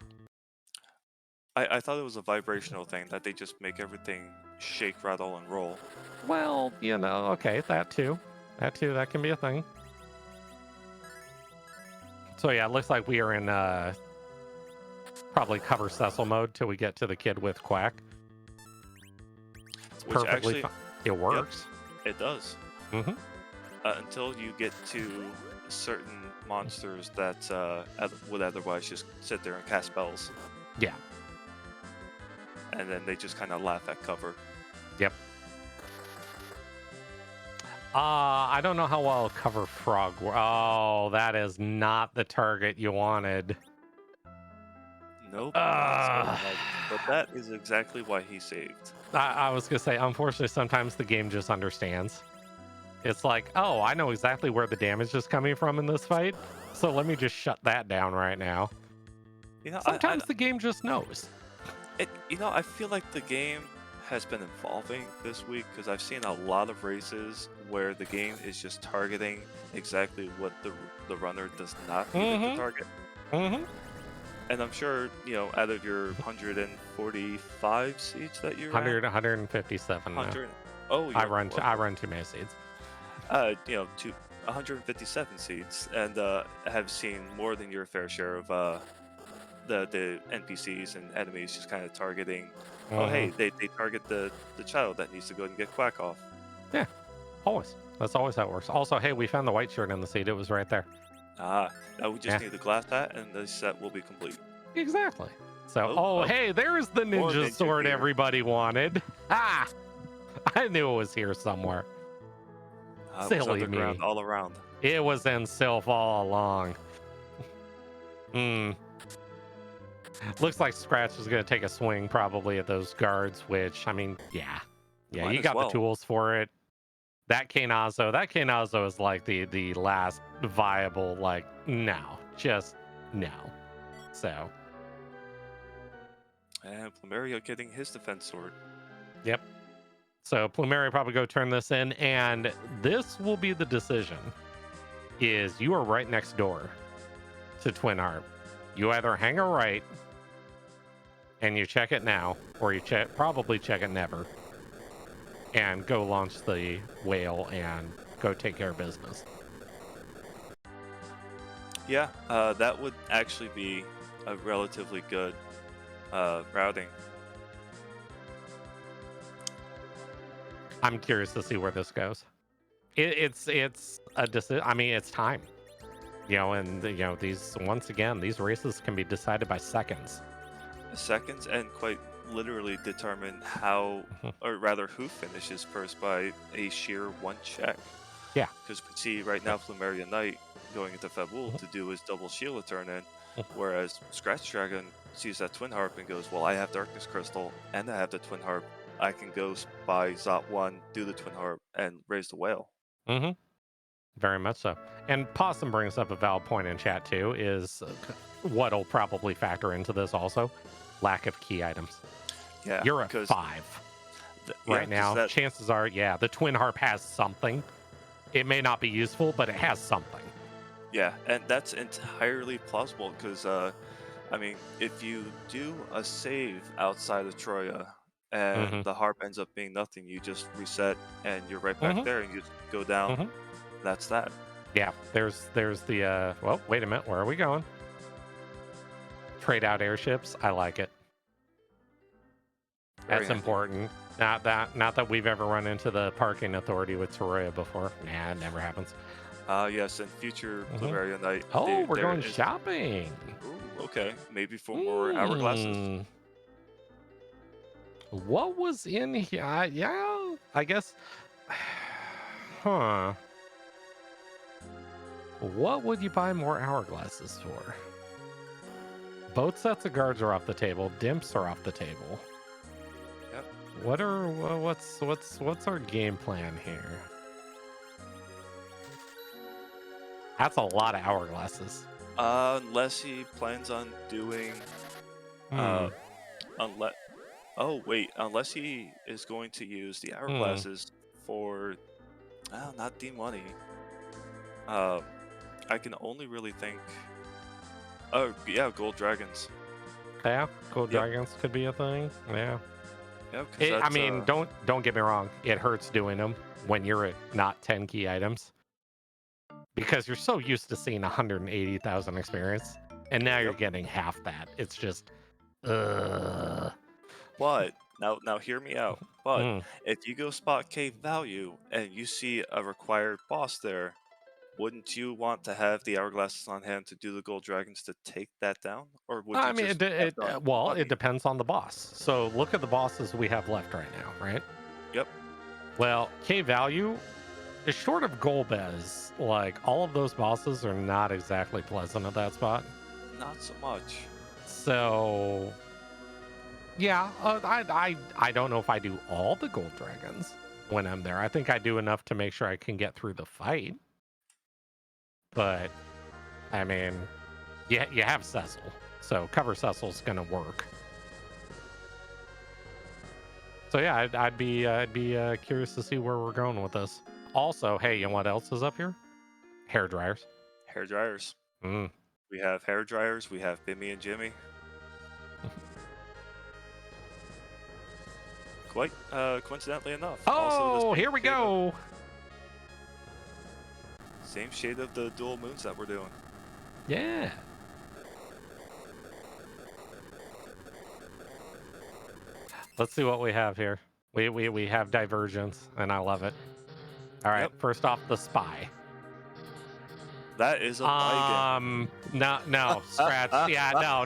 I thought it was a vibrational thing, that they just make everything shake, rattle, and roll. Well, okay, that too. That can be a thing. So yeah, it looks like we are in probably cover Cecil mode till we get to the kid with Quack. It's Which perfectly actually, fine. It works. Yep, it does. Mm-hmm. Until you get to certain monsters that would otherwise just sit there and cast spells. Yeah. And then they just kind of laugh at cover. Yep. I don't know how well cover frog. Oh, that is not the target you wanted. Nope. But that is exactly why he saved. I was gonna say, unfortunately, sometimes the game just understands. It's like, oh, I know exactly where the damage is coming from in this fight, so let me just shut that down right now. Sometimes the game just knows. I feel like the game has been evolving this week, because I've seen a lot of races where the game is just targeting exactly what the runner does not need to target. Mm-hmm. And I'm sure, out of your 145 seeds that you're 157 now. I run too many seeds. 157 seeds, and have seen more than your fair share of the NPCs and enemies just kind of targeting. Oh, hey, they target the child that needs to go and get Quack off. Yeah, always. That's always how it works. Also, hey, we found the white shirt in the seed. It was right there. Now we just need the glass hat, and the set will be complete. Exactly. So, hey, there's the ninja sword everybody wanted. Ah, I knew it was here somewhere. Silly me. All around. It was in Sylph all along. Looks like Scratch is going to take a swing probably at those guards, which, I mean, yeah, you got the tools for it. That Kainazo is like the last viable, like, no. So. And Plumeria getting his defense sword. Yep. So Plumeria probably go turn this in, and this will be the decision. is you are right next door to Twin Harp. You either hang a right and you check it now, or you probably check it never, and go launch the whale and go take care of business. Yeah, that would actually be a relatively good routing. I'm curious to see where this goes. It's a decision. I mean, it's time. And these once again, these races can be decided by seconds. Seconds, and quite literally determine how, or rather who finishes first by a sheer one check. Yeah. Because we see right now PlumeriaKnight going into Fabul to do his double shield turn in, whereas Scratchdragon sees that Twin Harp and goes, well, I have Darkness Crystal and I have the Twin Harp. I can go by Zot 1, do the Twin Harp, and raise the whale. Mm-hmm. Very much so. And Possum brings up a valid point in chat too, is what'll probably factor into this also, lack of key items. Yeah, you're at 5 right now. Chances are, the Twin Harp has something. It may not be useful, but it has something. Yeah, and that's entirely plausible because, I mean, if you do a save outside of Troya and the harp ends up being nothing, you just reset and you're right back there and you just go down. That's that. Yeah, there's the, well, wait a minute, where are we going? Trade out airships, I like it. That's important. Not that we've ever run into the parking authority with Troya before. Nah, it never happens. Yes, in future PlumeriaKnight. Oh, we're going shopping. Ooh, okay, maybe for more hourglasses. What was in here? Yeah, I guess. Huh. What would you buy more hourglasses for? Both sets of guards are off the table. Dimps are off the table. Yep. What's our game plan here? That's a lot of hourglasses. Unless he plans on doing, unless he is going to use the hourglasses for, not D-money. I can only really think, gold dragons. Yeah, gold dragons could be a thing. Yeah. Yeah, I mean, don't get me wrong. It hurts doing them when you're at not 10 key items. Because you're so used to seeing 180,000 experience, and now you're getting half that. It's just, But now hear me out. But if you go spot cave value and you see a required boss there, wouldn't you want to have the hourglasses on hand to do the gold dragons to take that down? Or would you it depends on the boss. So look at the bosses we have left right now, right? Yep. Well, cave value is short of Golbez. Like, all of those bosses are not exactly pleasant at that spot. Not so much. So, yeah, I don't know if I do all the gold dragons when I'm there. I think I do enough to make sure I can get through the fight. But, I mean, you have Cecil. So cover Cecil's going to work. So yeah, I'd be curious to see where we're going with this. Also, hey, you know what else is up here? Hair dryers. Hair dryers. We have hair dryers. We have Bimmy and Jimmy. Quite coincidentally enough. Oh, here we go. Same shade of the dual moons that we're doing. Yeah. Let's see what we have here. We have divergence, and I love it. All right, first off, the spy. That is a wagon. No, Scratch. Yeah, no.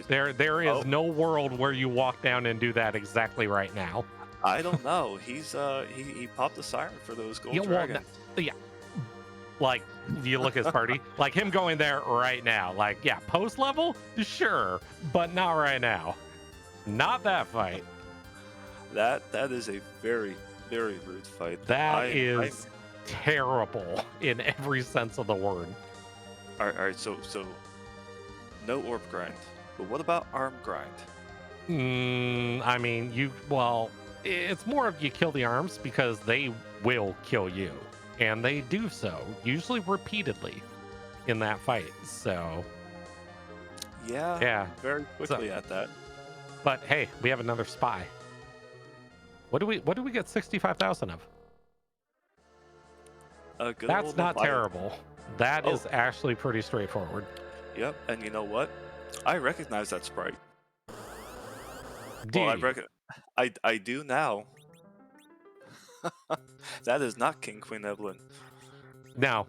There is no world where you walk down and do that exactly right now. I don't know. He's he popped the siren for those gold dragons. Like, you look at his party, like him going there right now. Like, yeah, post level, sure, but not right now. Not that fight. That is a very, very rude fight. That is terrible in every sense of the word. All right. So no orb grind, but what about arm grind? I mean, it's more of you kill the arms because they will kill you. and they do so, usually repeatedly, in that fight. So, Yeah, yeah. very quickly at that. But hey, we have another spy. What do we get 65,000 of? A good That's old not Leviathan. terrible. That Oh. is actually pretty straightforward. Yep, and you know what? I recognize that sprite. Do Well, you? I do now. That is not King Queen Evelyn. No,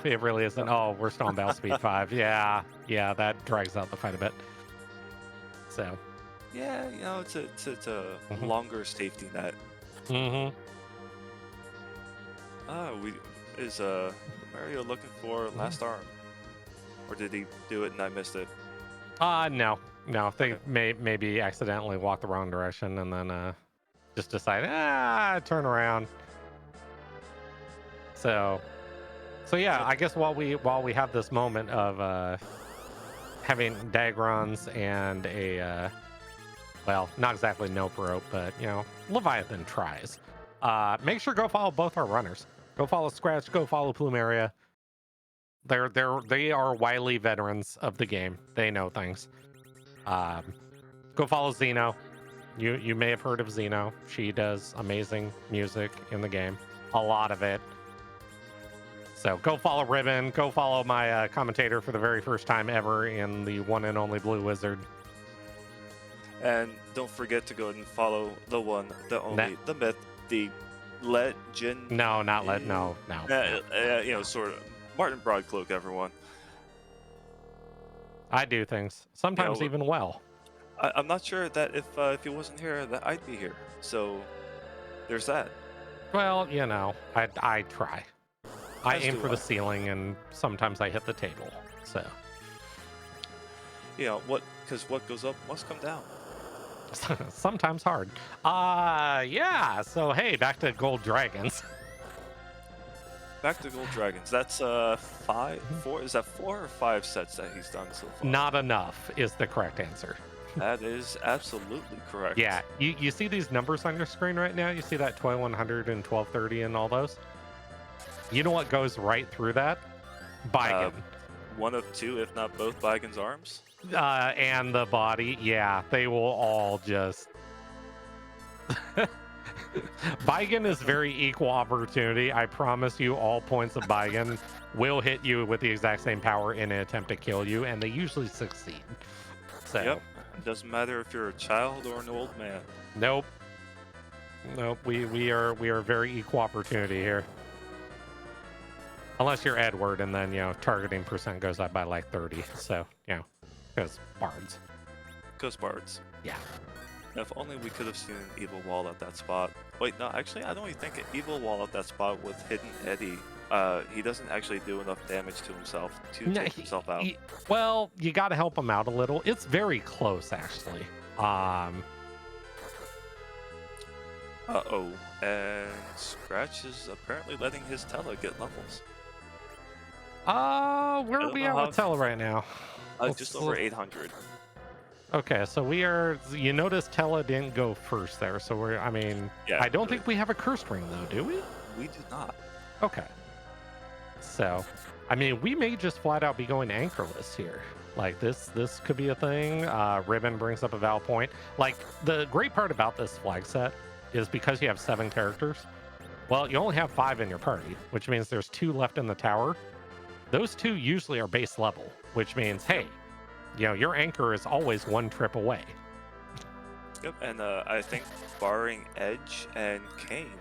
it really isn't. Oh, we're still on Battle Speed 5. Yeah, that drags out the fight a bit. So. Yeah, you know, it's a Mhm. longer safety net. Mm-hmm. Is Mario looking for last arm, or did he do it and I missed it? No. They Okay. maybe accidentally walked the wrong direction and then just decided, turn around. So yeah, I guess while we have this moment of having Dagrons and a well, not exactly no rope, but Leviathan tries. Make sure go follow both our runners. Go follow Scratch. Go follow Plumeria. They are wily veterans of the game. They know things. Go follow Xeno. You may have heard of Xeno. She does amazing music in the game. A lot of it. So go follow Ribbon. Go follow my commentator for the very first time ever in the one and only Blue Wizard. And don't forget to go ahead and follow the one, the only, the myth, the legend. No, not let. No. You know, sort of Martin Broadcloak, everyone. I do things sometimes even well. I'm not sure that if he wasn't here, that I'd be here. So there's that. Well, I try. I As aim do for the I. ceiling, and sometimes I hit the table. So You know because what goes up must come down. sometimes hard. Yeah. So hey, back to Gold Dragons. Back to Gold Dragons. That's 4. Is that 4 or 5 sets that he's done so far? Not enough is the correct answer. That is absolutely correct. Yeah, you see these numbers on your screen right now? You see that 1200 and 1230 and all those? You know what goes right through that? Baigen. One of 2, if not both, Baigen's arms. And the body, yeah, they will all just... Baigen is very equal opportunity. I promise you all points of Baigen will hit you with the exact same power in an attempt to kill you, and they usually succeed. So. Yep. It doesn't matter if you're a child or an old man. Nope. We are very equal opportunity here. Unless you're Edward, and then targeting percent goes up by like 30. So because bards. Because bards. Yeah. If only we could have seen an evil wall at that spot. Wait, no, actually, I don't even think an evil wall at that spot with Hidden Eddie. He doesn't actually do enough damage to himself to take himself out. Well, you got to help him out a little. It's very close, actually. Uh-oh. And Scratch is apparently letting his Tella get levels. Where are we at with Tella right now? Just over 800. Okay, so we are. You notice Tella didn't go first there, so I don't think we have a cursed ring though, do we? We do not. Okay. So, we may just flat out be going anchorless here. Like this could be a thing. Ribbon brings up a valid point. Like the great part about this flag set is because you have 7 characters. Well, you only have 5 in your party, which means there's 2 left in the tower. Those 2 usually are base level, which means, hey, your anchor is always 1 trip away. Yep, and I think barring Edge and Kane,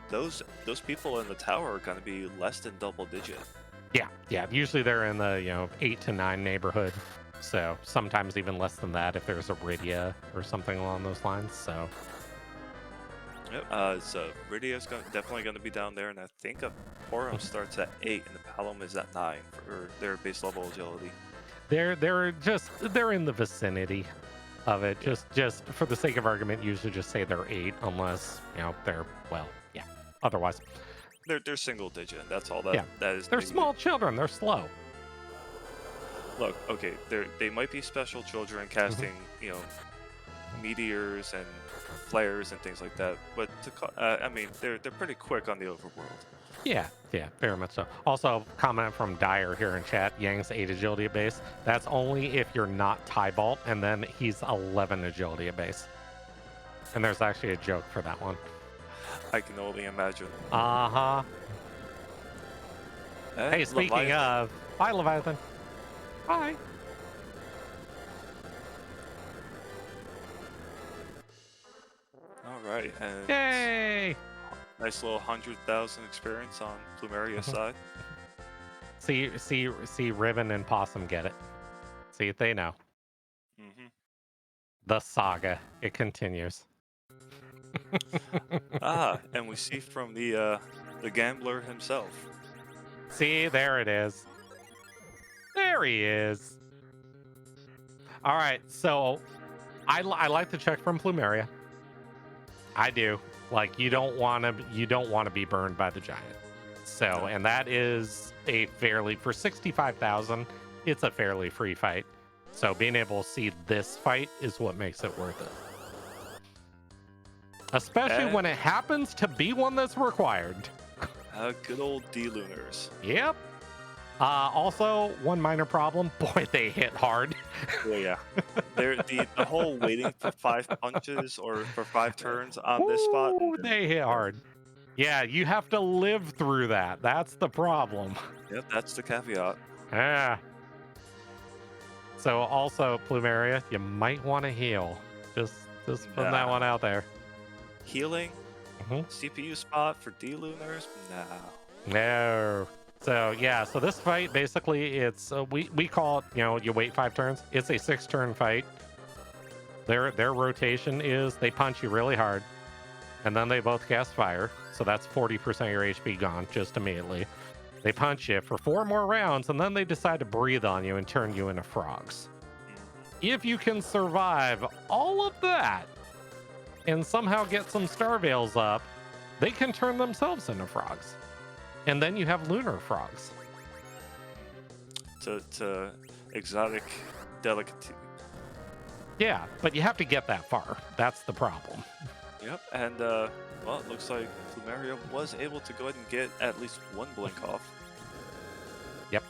those people in the tower are going to be less than double digit. Yeah. Usually they're in the 8 to 9 neighborhood. So sometimes even less than that if there's a Rydia or something along those lines. So. Yep. So Rydia's definitely going to be down there, and I think a Porum starts at 8 and the Palom is at 9 for their base level agility. They're in the vicinity of it. Yeah. Just for the sake of argument, usually just say they're 8 unless they're otherwise. They're single digit. That's all that is. They're small children. They're slow. Look, okay, they might be special children casting meteors and flares and things like that. But I mean, they're pretty quick on the overworld. Yeah, very much so. Also, comment from Dyer here in chat. Yang's 8 agility at base. That's only if you're not Tybalt, and then he's 11 agility at base. And there's actually a joke for that one. I can only imagine. Uh-huh. And Hey, speaking of, bye, Leviathan. Bye. All right, and Yay! nice little 100,000 experience on Plumeria's side. See, Ribbon and Possum get it. See, they know. Mm-hmm. The saga, it continues. And we see from the gambler himself. See, there it is. There he is. All right, so I like to check from Plumeria. I do. Like, you don't want to be burned by the giant. So, and that is a fairly, for 65,000, it's a fairly free fight. So being able to see this fight is what makes it worth it. Especially when it happens to be one that's required. Good old D-Lunars. Yep. Also, one minor problem. Boy, they hit hard. Oh, yeah. The whole waiting for 5 punches or for 5 turns on this spot. They hit hard. Yeah, you have to live through that. That's the problem. Yep, that's the caveat. Yeah. So also, Plumeria, you might want to heal. Just putting that one out there. Healing? CPU spot for D-Lunars? No. No. So yeah, so this fight basically it's we call it, you wait 5 turns. It's a 6-turn fight. Their rotation is they punch you really hard, and then they both cast fire. So that's 40% of your HP gone just immediately. They punch you for 4 more rounds, and then they decide to breathe on you and turn you into frogs. If you can survive all of that and somehow get some star veils up, they can turn themselves into frogs. And then you have lunar frogs. To exotic delicacy. Yeah, but you have to get that far. That's the problem. Yep, and well, it looks like Plumeria was able to go ahead and get at least one blink off. Yep.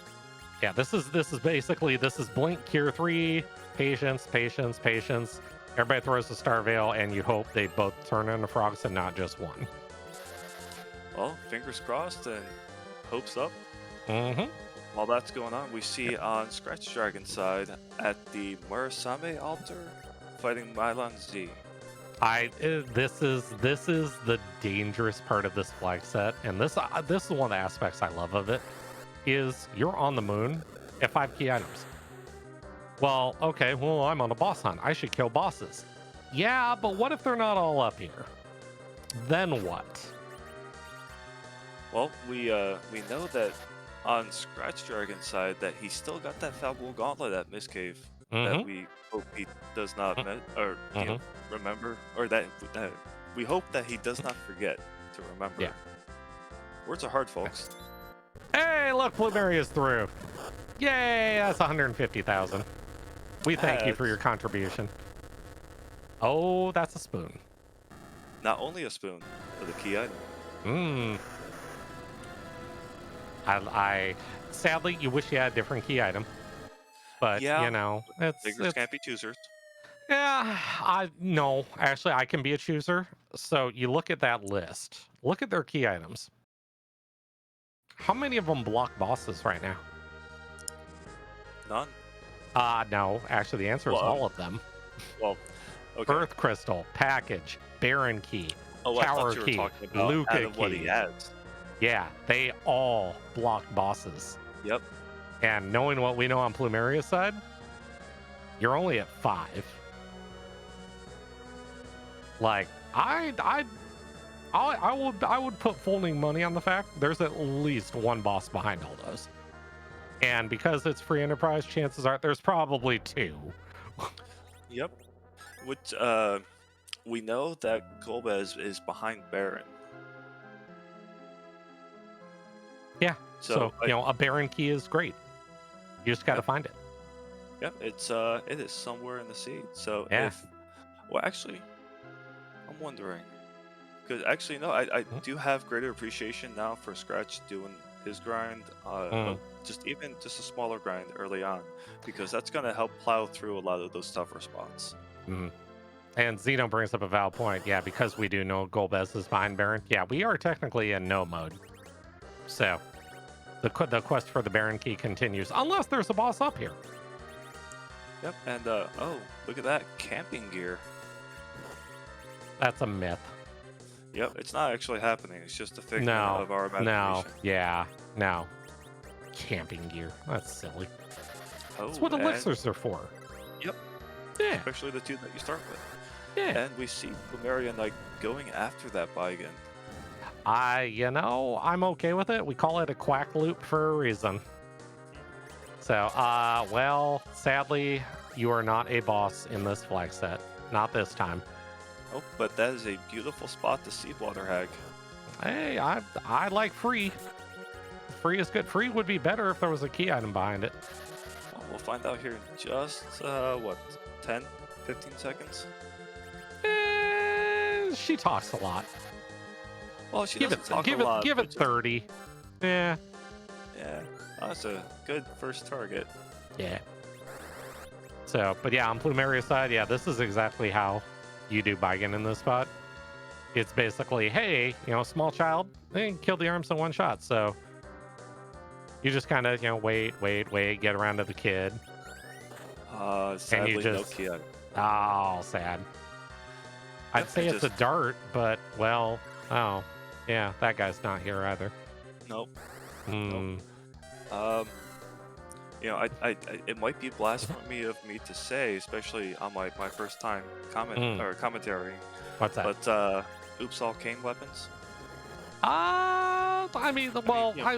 Yeah, this is basically blink, cure 3, patience. Everybody throws a star veil, and you hope they both turn into frogs and not just one. Well, fingers crossed and hopes up. Mm-hmm. While that's going on, we see on Scratchdragon's side at the Murasame altar fighting Mylon Z. This is the dangerous part of this flag set, and this is one of the aspects I love of it. Is you're on the moon at 5 key items. Well, okay, well I'm on a boss hunt. I should kill bosses. Yeah, but what if they're not all up here? Then what? Well, we know that on Scratchdragon's side that he's still got that Fallible Gauntlet at Mist Cave that we hope he does not remember, or that we hope that he does not forget to remember. Yeah. Words are hard, folks. Hey, look, Plumeria's through. Yay, that's 150,000. We thank you for your contribution. Oh, that's a spoon. Not only a spoon, but a key item. Mmm. I sadly, you wish you had a different key item, but yeah, it's can't be choosers. Yeah, no, actually, I can be a chooser. So you look at that list. Look at their key items. How many of them block bosses right now? None. No, actually, the answer is all of them. Well, okay. Earth Crystal, Package, Baron Key, Tower I thought you were Key, talking about Luca what he Key. has. Yeah, they all block bosses. Yep. And knowing what we know on Plumeria's side, you're only at 5. Like, I would put folding money on the fact there's at least one boss behind all those. And because it's free enterprise, chances are there's probably 2. Yep. Which we know that Golbez is behind Baron. Yeah. So a Baron key is great. You just got to find it. Yep. It is somewhere in the seed. So yeah. actually, I'm wondering. Because actually, no, I do have greater appreciation now for Scratch doing his grind, well, just a smaller grind early on, because that's going to help plow through a lot of those tougher spots. And Zeno brings up a valid point. Yeah, because we do know Golbez is behind Baron. Yeah, we are technically in no mode. So the quest for the Baron key continues, unless there's a boss up here. Yep, and oh, look at that camping gear. That's a myth. Yep, it's not actually happening. It's just a figment of our imagination. No. Camping gear. That's silly. Oh, That's what elixirs are for. Yep. Yeah. Especially the two that you start with. Yeah. And we see PlumeriaKnight going after that Baigen. I'm okay with it. We call it a quack loop for a reason. So, well, sadly, you are not a boss in this flag set. Not this time. Oh, but that is a beautiful spot to see Water Hag. Hey, I like free. Free is good. Free would be better if there was a key item behind it. Well, we'll find out here in just, 10, 15 seconds? She talks a lot. Well, she doesn't talk a lot. Give it 30. Yeah. Yeah, that's a good first target. Yeah. So, but yeah, on Plumeria's side, yeah, this is exactly how you do Baigen in this spot. It's basically, hey, small child, kill the arms in one shot. So you just kind of, wait, get around to the kid. Sadly, and you no key item. Oh, sad. I'd say it's a dart, but, well, oh, yeah, that guy's not here either. Nope. Nope. It might be blasphemy of me to say, especially on my first time commentary. What's that? But oops, all cane weapons.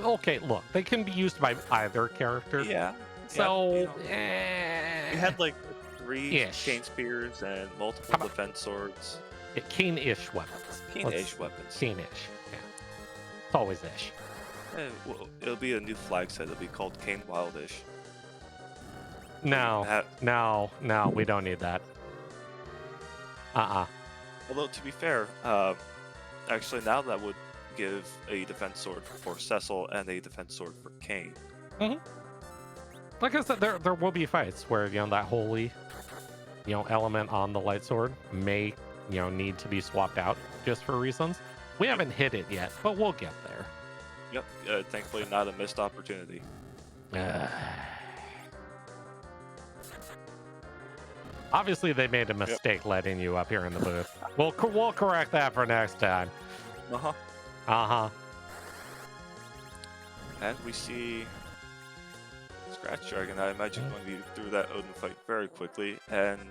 Okay, look, they can be used by either character. Yeah. So, you had like 3 cane spears and multiple defense swords. Yeah, cane-ish weapons. Cane-ish weapons. Cane-ish. Yeah. It's always ish. Well, it'll be a new flag set. It'll be called Cane Wildish. No, we don't need that. Although, to be fair, actually now that would give a defense sword for Cecil and a defense sword for Kane. Like I said, there will be fights where, that holy, element on the light sword may, need to be swapped out just for reasons. We haven't hit it yet, but we'll get there. Yep, thankfully not a missed opportunity. Obviously, they made a mistake letting you up here in the booth. We'll correct that for next time. And we see Scratchdragon, I imagine, going to be through that Odin fight very quickly, and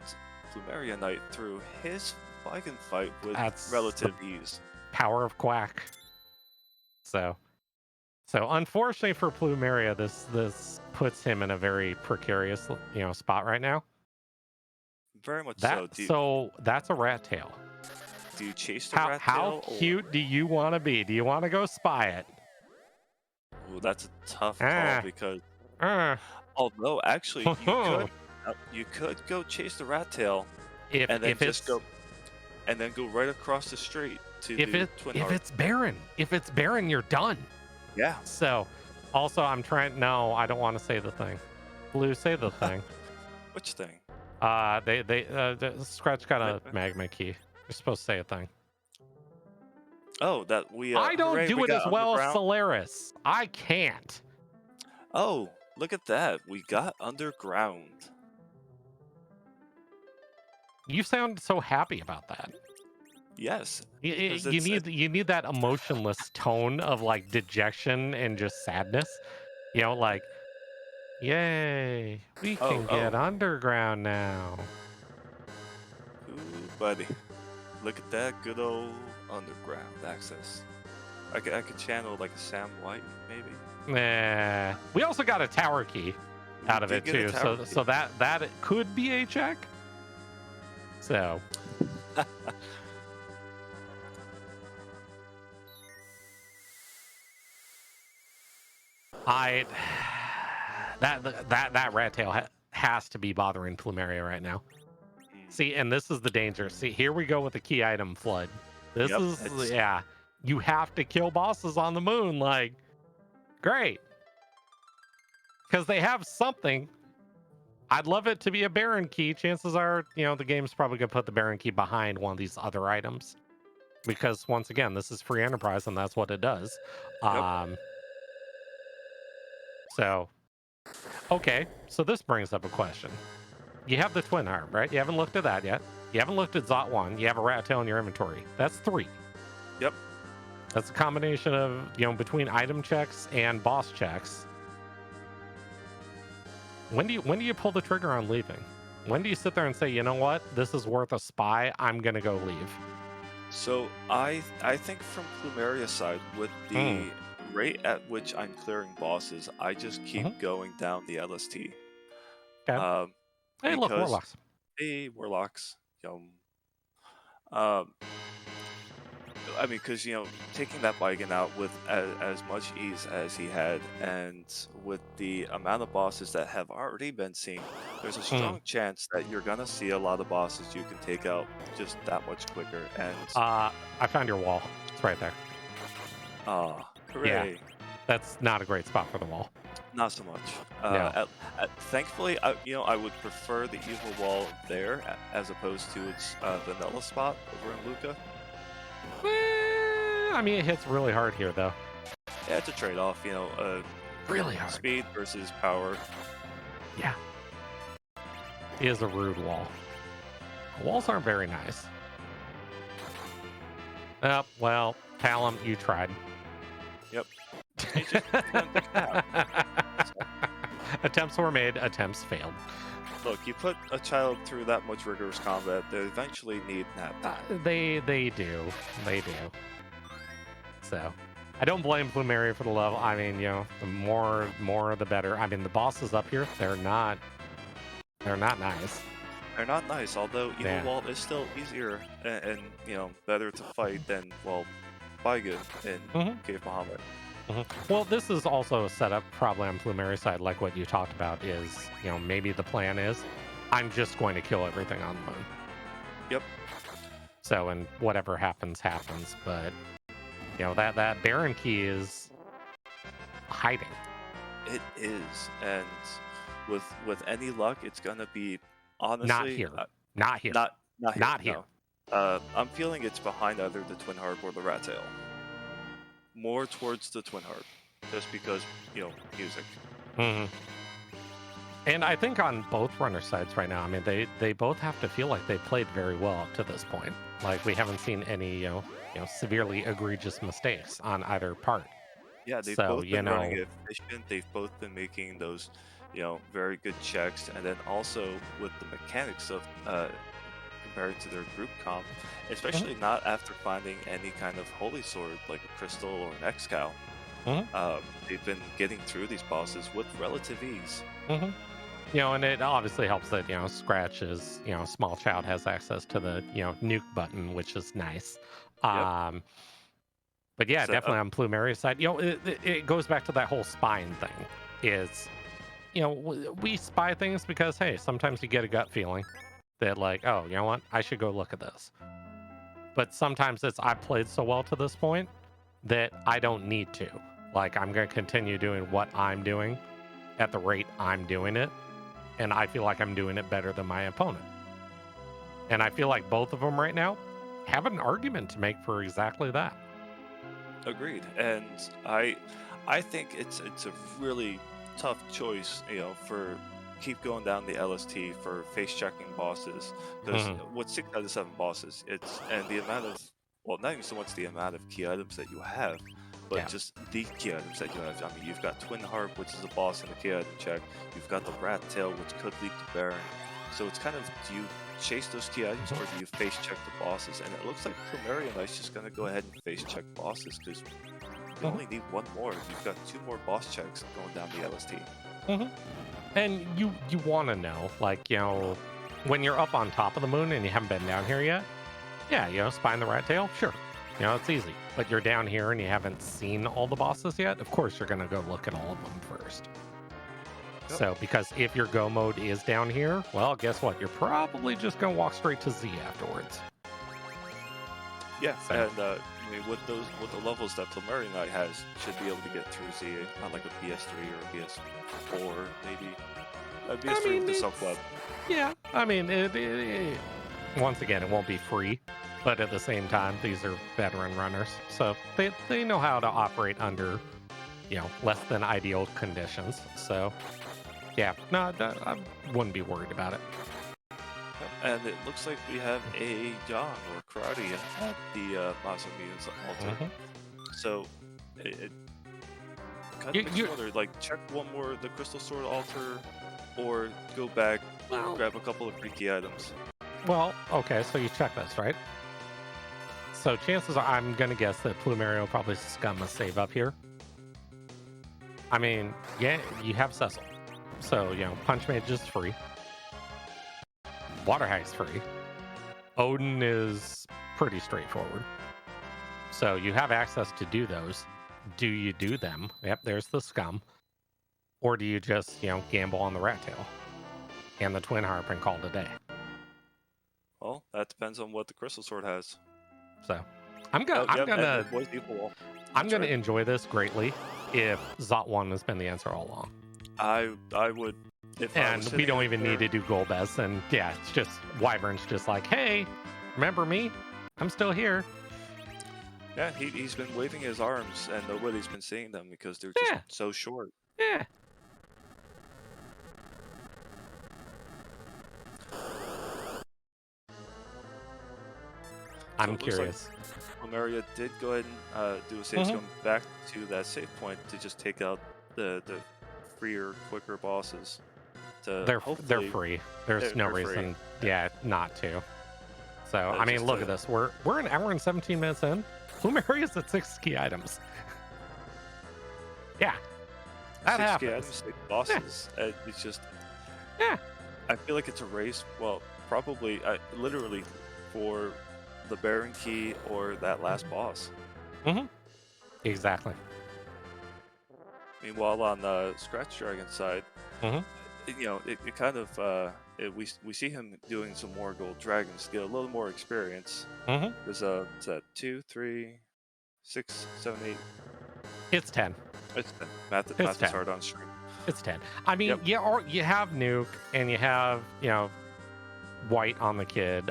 PlumeriaKnight through his Baigen fight with relative ease. Power of Quack. So unfortunately for Plumeria, this puts him in a very precarious, spot right now. Very much so. So that's a rat tail. Do you chase the rat tail? How cute do you want to be? Do you want to go spy it? Ooh, that's a tough call because although actually you could go chase the rat tail and then go right across the street to Twin Heart. If it's Baron, you're done. Yeah. So, also, I'm trying. No, I don't want to say the thing. Blue, say the thing. Which thing? Scratch got a magma key. You're supposed to say a thing. Oh, that we. I don't do it as well as Solaris. I can't. Oh, look at that. We got underground. You sound so happy about that. Yes. You need that emotionless tone of like dejection and just sadness. Like, yay, we can get underground now. Ooh, buddy. Look at that good old underground access. I could channel like a Sam White, maybe. Nah. We also got a tower key out of it too. So that it could be a check. So that rat tail has to be bothering Plumeria right now. See, and this is the danger. See, here we go with the key item flood. This Yep, is, yeah, you have to kill bosses on the moon. Like, great. Because they have something. I'd love it to be a Baron key. Chances are, the game's probably going to put the Baron key behind one of these other items. Because once again, this is free enterprise and that's what it does. Yep. So, okay. So this brings up a question. You have the Twin Harp, right? You haven't looked at that yet. You haven't looked at Zot 1. You have a Rat Tail in your inventory. That's 3. Yep. That's a combination of, between item checks and boss checks. When do you pull the trigger on leaving? When do you sit there and say, you know what? This is worth a spy. I'm going to go leave. So I think from Plumeria's side, with the rate at which I'm clearing bosses, I just keep going down the LST. Okay. Hey, look, warlocks. Hey, warlocks. I mean, because taking that Baigen out with as much ease as he had, and with the amount of bosses that have already been seen, there's a strong chance that you're gonna see a lot of bosses you can take out just that much quicker. And I found your wall. It's right there. Hooray! Yeah, that's not a great spot for the wall. Not so much. No. Thankfully, I would prefer the evil wall there as opposed to its vanilla spot over in Luca. I mean, it hits really hard here, though. Yeah, it's a trade-off, really hard. Speed versus power. Yeah. It is a rude wall. Walls aren't very nice. Well, Talum, you tried. Yep. Attempts were made, attempts failed. Look, you put a child through that much rigorous combat, they eventually need nap time. They do. They do. So, I don't blame Plumeria for the level. I mean, the more the better. I mean, the bosses up here, they're not nice. They're not nice, although Evil Wall is still easier and better to fight than, well, Baigen in Cave Bahamut. Well, this is also a setup probably on Plumeria's side, like what you talked about is, maybe the plan is, I'm just going to kill everything on the moon. Yep. So, and whatever happens, happens. But, that Baron key is hiding. It is, and with any luck, it's gonna be honestly not here. Not here. Not here. No. I'm feeling it's behind either the Twin Harp or the Rat Tail. More towards the Twin Harp, just because music. And I think on both runner sides right now, I mean, they both have to feel like they played very well up to this point. Like we haven't seen any severely egregious mistakes on either part. Yeah, they've both been running it efficient. They've both been making those very good checks, and then also with the mechanics of compared to their group comp, especially not after finding any kind of holy sword like a crystal or an X-Cow. They've been getting through these bosses with relative ease. And it obviously helps that Scratch is a small child, has access to the nuke button, which is nice. Yep. But yeah, so, definitely on Plumeria's side, it goes back to that whole spying thing. Is we spy things because hey, sometimes you get a gut feeling that like, oh, you know what, I should go look at this. But sometimes it's I played so well to this point that I don't need to. Like I'm going to continue doing what I'm doing at the rate I'm doing it, and I feel like I'm doing it better than my opponent. And I feel like both of them right now have an argument to make for exactly that. Agreed. And I think it's a really tough choice, for keep going down the LST for face checking bosses, because with 6 out of 7 bosses, and the amount of, well, not even so much the amount of key items that you have, but just the key items that you have. I mean, you've got Twin Harp, which is a boss in the key item check. You've got the Rat Tail, which could lead to Baron. So it's kind of, do you chase those key items or do you face check the bosses? And it looks like PlumeriaKnight's just going to go ahead and face check bosses, because you only need one more. You've got 2 more boss checks going down the LST. And you want to know, like, when you're up on top of the moon and you haven't been down here yet, yeah, spying the Rat Tail, sure. It's easy. But you're down here and you haven't seen all the bosses yet, of course you're going to go look at all of them first. Yep. So, because if your go mode is down here, well, guess what? You're probably just going to walk straight to Z afterwards. Yeah, So- and I mean, with the levels that PlumeriaKnight has, should be able to get through Z on like a PS3 or a PS4, maybe. PS3 with the Cell Club. Yeah, I mean, once again, it won't be free, but at the same time, these are veteran runners, so they know how to operate under, less than ideal conditions. So, yeah, no, I wouldn't be worried about it. And it looks like we have a John or Karate at the Masamu's altar. So it kind of makes you wonder, like, check one more the Crystal Sword altar, or go back, grab a couple of free key items. Well, okay, so you check this, right? So chances are, I'm gonna guess that Plumeria will probably scum a save up here. I mean, yeah, you have Cecil, so Punch Mage is free. Water Hag's free. Odin is pretty straightforward. So you have access to do those. Do you do them? Yep, there's the scum. Or do you just, gamble on the Rat Tail and the Twin Harp and call it a day? Well, that depends on what the Crystal Sword has. So I'm gonna enjoy this greatly if Zot 1 has been the answer all along. I would. And we don't even need to do Golbez, and yeah, it's just Wyvern's just like, hey, remember me? I'm still here. Yeah, he's been waving his arms, and nobody's been seeing them because they're just so short. Yeah. I'm curious. Like Plumeria did go ahead and do a save scum back to that save point to just take out the freer, quicker bosses. They're free. There's no reason, not to. So I mean, look at this. We're an hour and 17 minutes in. Plumeria's at 6 key items. Yeah, that 6 happens. Key items, 6 bosses. It's just. Yeah. I feel like it's a race. Well, probably, literally, for the Baron Key or that last boss. Exactly. Meanwhile, on the Scratchdragon side, it kind of we see him doing some more gold dragons to get a little more experience. There's it's 2, 3, 6, 7, 8. It's 10. It's 10. Math is hard on stream. It's 10. I mean, or you have Nuke and you have White on the kid.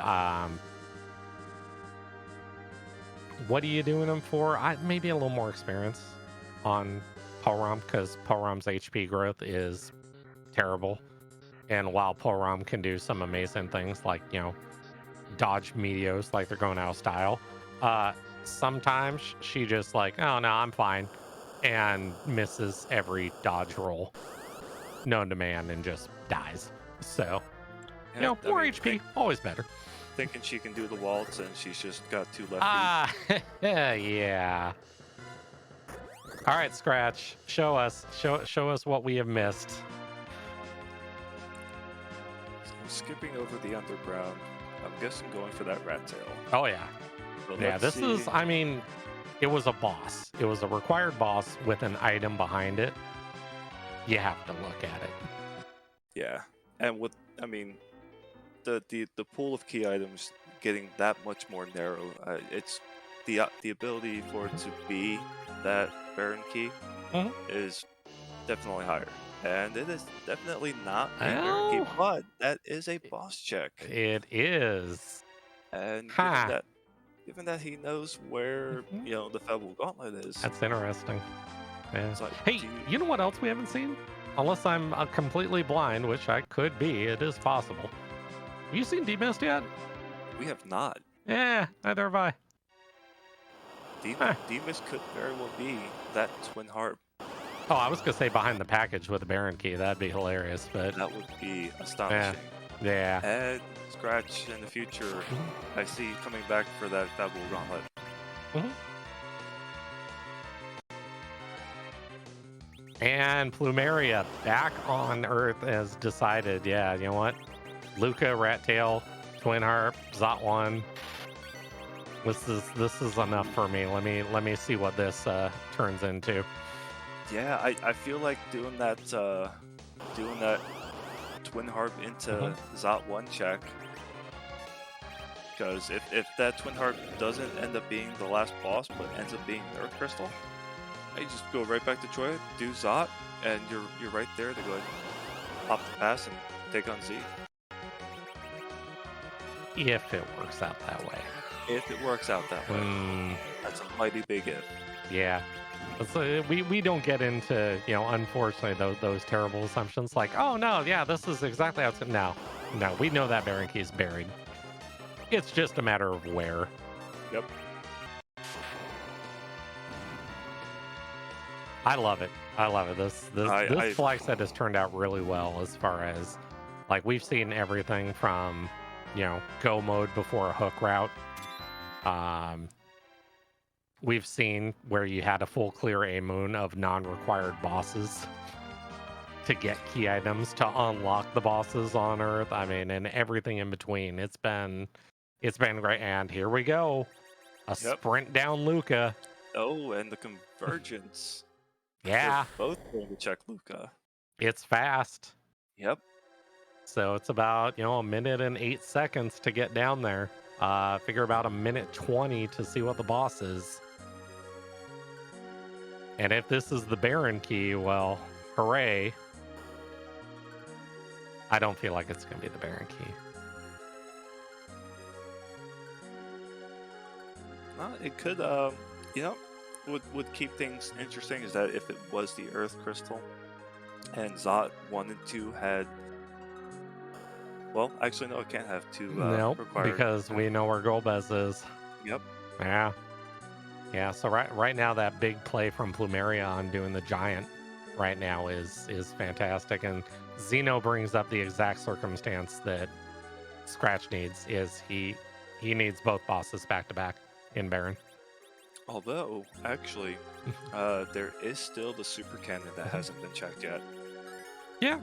What are you doing them for? Maybe a little more experience on Porom, because Porom's HP growth is terrible. And while Porom can do some amazing things like, dodge meteos like they're going out of style, sometimes she just like, oh no, I'm fine, and misses every dodge roll known to man and just dies. So, more HP, always better. Thinking she can do the waltz and she's just got 2 left feet. Yeah. All right, Scratch, show us what we have missed. Skipping over the underground, I'm guessing going for that rat tail. Oh yeah. So yeah, this is, I mean, it was a boss. It was a required boss with an item behind it. You have to look at it. Yeah, and with, I mean, the pool of key items getting that much more narrow. It's the ability for it to be that Baron key is definitely higher. And it is definitely not a Baron key, but that is a boss check. It is. And given that he knows where the Fable Gauntlet is. That's interesting. Yeah. Like, hey, you know what else we haven't seen? Unless I'm completely blind, which I could be. It is possible. Have you seen D-Mist yet? We have not. Yeah, neither have I. D-Mist could very well be that twin harp. Oh, I was going to say behind the package with the Baron key. That'd be hilarious, but... That would be astonishing. Yeah. And Scratch in the future, I see coming back for that Fable Gauntlet. And Plumeria back on Earth has decided, yeah, you know what? Luca, Rat Tail, Twin Harp, Zot 1. This is enough for me. Let me see what this turns into. Yeah, I feel like doing that doing that Twin Harp into Zot 1 check. Because if that Twin Harp doesn't end up being the last boss, but ends up being Earth Crystal, you just go right back to Troy, do Zot, and you're right there to go ahead and pop the pass and take on Z. If it works out that way. If it works out that way. That's a mighty big if. Yeah. So we don't get into, unfortunately, those terrible assumptions like, oh, no, yeah, this is exactly how it's... No, we know that Baron Key is buried. It's just a matter of where. Yep. I love it. This flag set has turned out really well as far as, like, we've seen everything from, go mode before a hook route. We've seen where you had a full clear A moon of non-required bosses to get key items to unlock the bosses on Earth. I mean, and everything in between. It's been great. And here we go. Sprint down Luca. Oh, and the convergence. Yeah. We're both going to check Luca. It's fast. Yep. So it's about, a minute and 8 seconds to get down there. Figure about a minute 20 to see what the boss is. And if this is the Baron Key, well, hooray. I don't feel like it's going to be the Baron Key. It could, would keep things interesting is that if it was the Earth Crystal and Zot 1 and 2 had... Well, actually, no, it can't have 2 nope, required. Because we know where Golbez is. Yep. Yeah, so right now that big play from Plumeria on doing the giant right now is fantastic. And Zeno brings up the exact circumstance that Scratch needs, is he needs both bosses back-to-back in Baron. Although, actually, there is still the super cannon that hasn't been checked yet. Yeah,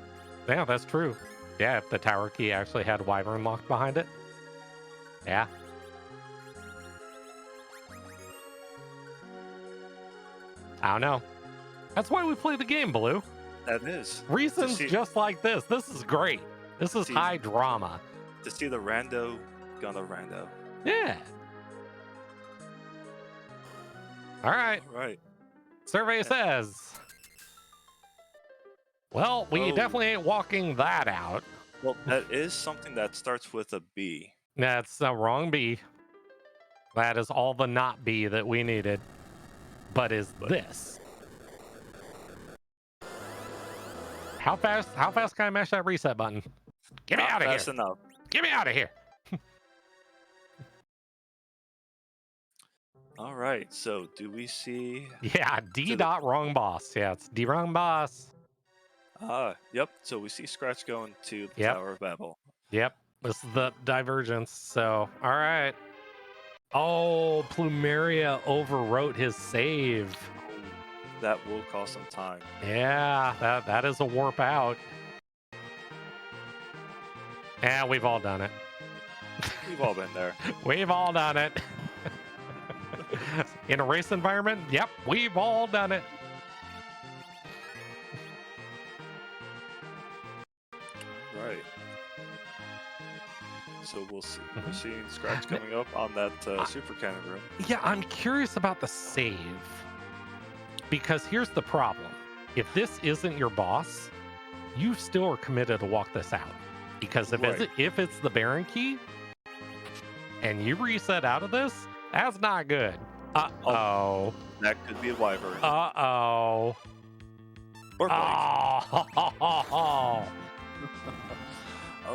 that's true. Yeah, if the tower key actually had Wyvern locked behind it. Yeah. I don't know. That's why we play the game, Blue. That is. Reasons just like this. This is great. This is high drama. To see the rando, gonna rando. Yeah. All right. Survey says... Well, we definitely ain't walking that out. Well, that is something that starts with a B. That's the wrong B. That is all the not B that we needed. But this. How fast can I mash that reset button? Get me out of here. Fast enough. Get me out of here. All right, so do we see... Yeah, D dot wrong boss. Yeah, it's D wrong boss. Yep. So we see Scratch going to the Tower of Babel. Yep. This is the divergence. So, all right. Oh, Plumeria overwrote his save. That will cost some time. Yeah, that is a warp out. Yeah, we've all done it. We've all been there. We've all done it. In a race environment, yep, we've all done it. Right. So we'll see. We're seeing Scratch coming up on that super cannon room. Yeah, I'm curious about the save. Because here's the problem. If this isn't your boss, you still are committed to walk this out. Because if it's the Baron Key, and you reset out of this, that's not good. Uh-oh. That could be a Wyvern. Uh-oh. Or Blake. Oh.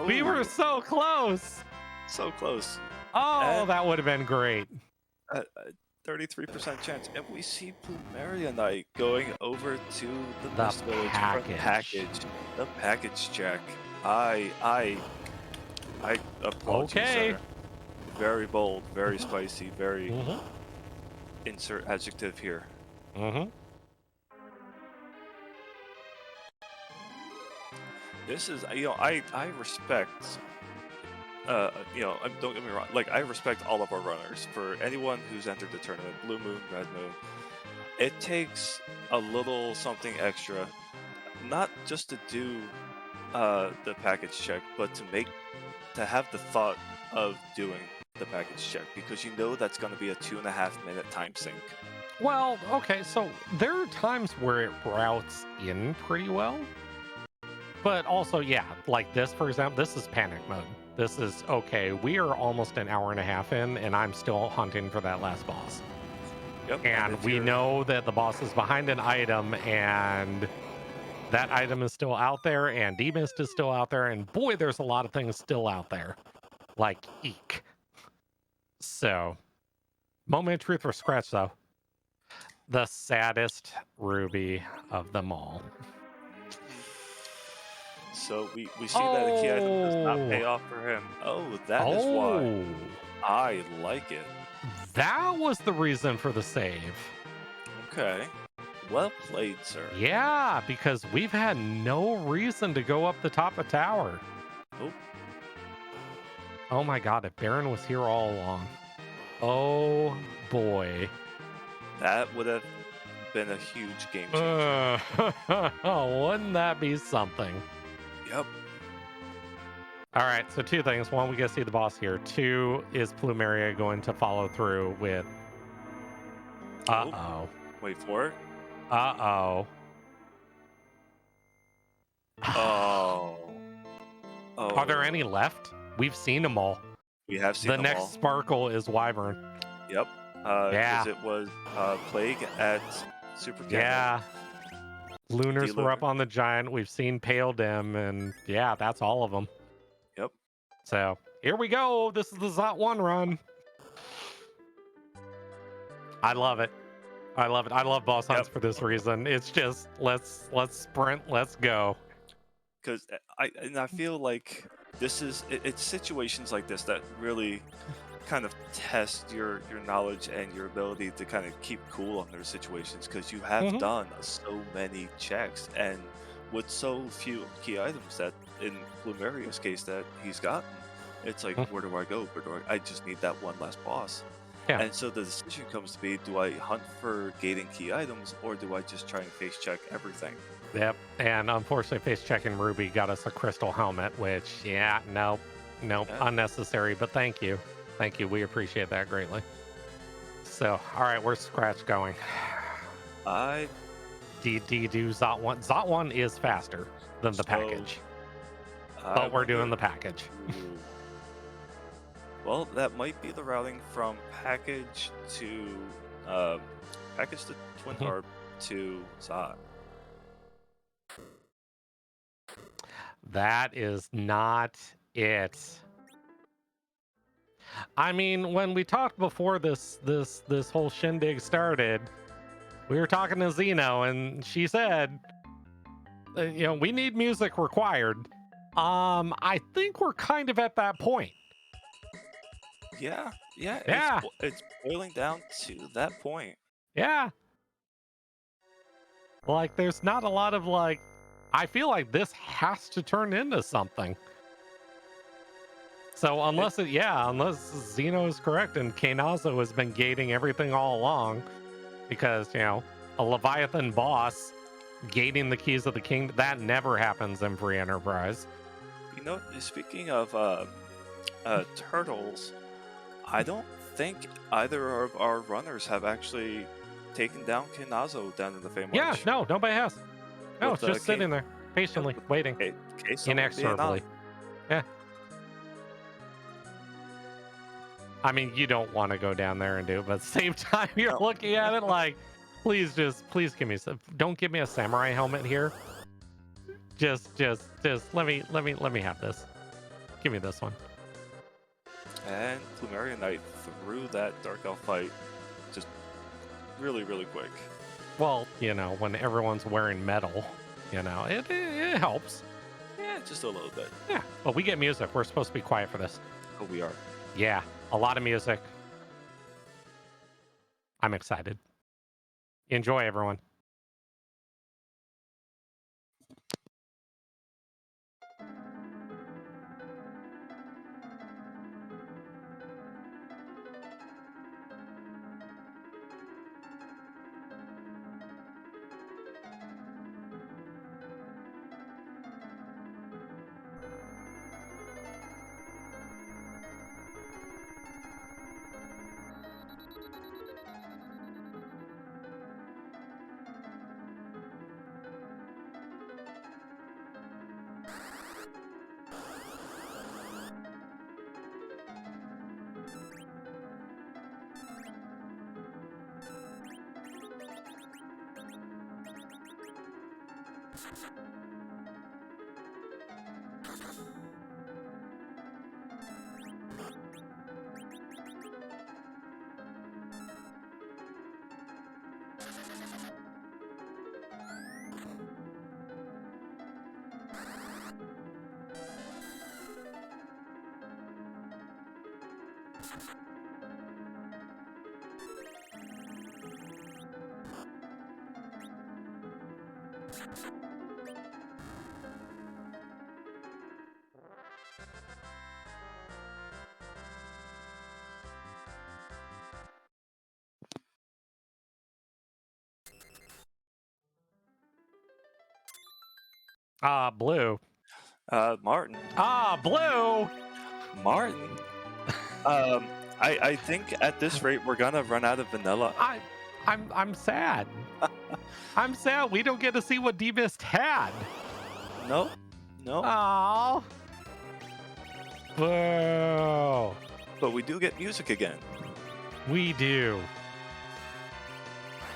We were so close. So close. Oh, and that would have been great. 33% chance. And we see PlumeriaKnight going over to the package. The package check. I applaud you, sir. Very bold, very spicy, very... Insert adjective here. This is, I respect, don't get me wrong, like, I respect all of our runners. For anyone who's entered the tournament, Blue Moon, Red Moon, it takes a little something extra. not just to do the package check, but to have the thought of doing the package check, because you know that's going to be a 2.5-minute time sink. Well, okay, so there are times where it routes in pretty well. But also, yeah, like this, for example, this is panic mode. This is, okay, we are almost an hour and a half in, and I'm still hunting for that last boss. Yep. And we know that the boss is behind an item, and that item is still out there, and D-Mist is still out there, and boy, there's a lot of things still out there. Like, eek. So, moment of truth for Scratch, though. The saddest ruby of them all. So we see that a key item does not pay off for him. Oh, that is why I like it. That was the reason for the save. Okay. Well played, sir. Yeah, because we've had no reason to go up the top of tower. Oh. Oh my god, if Baron was here all along. Oh boy. That would have been a huge game changer. Wouldn't that be something? Yep. All right, so two things. One, we get to see the boss here. Two, is Plumeria going to follow through with... Uh-oh. Wait for it. Uh-oh. Oh. Are there any left? We've seen them all. We have seen them all. The next sparkle is Wyvern. Yep. Yeah. Because it was Plague at Super Cannon. Yeah. Lunars were up on the Giant. We've seen Pale Dim, and yeah, that's all of them. Yep. So here we go. This is the Zot 1 run. I love it. I love it. I love boss hunts for this reason. It's just let's sprint, let's go. Because I feel like it's situations like this that really kind of test your knowledge and your ability to kind of keep cool under situations, because you have done so many checks, and with so few key items that in Plumeria's case that he's gotten, it's like, where do I go? I just need that one last boss. Yeah. And so the decision comes to be, do I hunt for gating key items, or do I just try and face check everything? Yep. And unfortunately, face checking Ruby got us a crystal helmet, which, nope, unnecessary, but thank you. Thank you. We appreciate that greatly. So, all right, where's Scratch going? Do Zot 1? Zot 1 is faster than the package. But we're doing the package. Well, that might be the routing from package to Twin Harp to Zot. That is not it. I mean, when we talked before this whole shindig started, we were talking to Zeno, and she said, we need music required. I think we're kind of at that point. Yeah. It's boiling down to that point. Yeah. Like, there's not a lot of, like, I feel like this has to turn into something. So unless Zeno is correct and Kainazo has been gating everything all along, because, a Leviathan boss gating the keys of the king, that never happens in Free Enterprise. Speaking of turtles, I don't think either of our runners have actually taken down Kainazo down in the Feymarch. Yeah, no, nobody has. No, it's just sitting there, patiently, waiting. Inexorably. Yeah. I mean, you don't want to go down there and do it, but at the same time, you're looking at it like, please give me some. Don't give me a samurai helmet here. Just let me have this. Give me this one. And PlumeriaKnight threw that Dark Elf fight just really, really quick. Well, when everyone's wearing metal, it helps. Yeah, just a little bit. Yeah, but we get music. We're supposed to be quiet for this. Oh, we are. Yeah, a lot of music. I'm excited. Enjoy, everyone. Blue. Martin. Blue. Martin. I think at this rate we're gonna run out of vanilla. I'm sad. I'm sad we don't get to see what D-Mist had. No. Oh. Boo. But we do get music again. We do.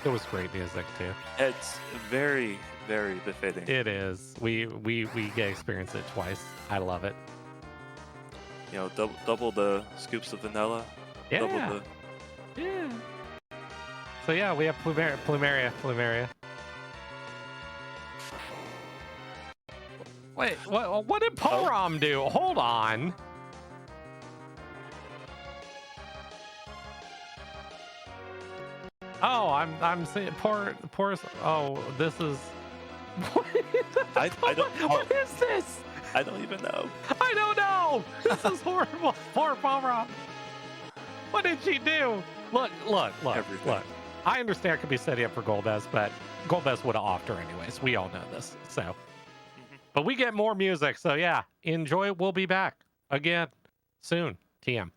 It was great music too. It's very, very befitting. It is. We get to experience it twice. I love it. You know, double the scoops of vanilla. Yeah. Double the... Yeah. So yeah, we have Plumeria. Wait, what did Porom do? Hold on. Oh, I'm saying poor. Oh, this is. I don't. What is this? I don't even know. I don't know. This is horrible. Poor Porom. What did she do? Look. Everything. Look. I understand it could be setting up for Golbez, but Golbez would have offed her anyways. We all know this. So, but we get more music. So yeah, enjoy. We'll be back again soon. TM.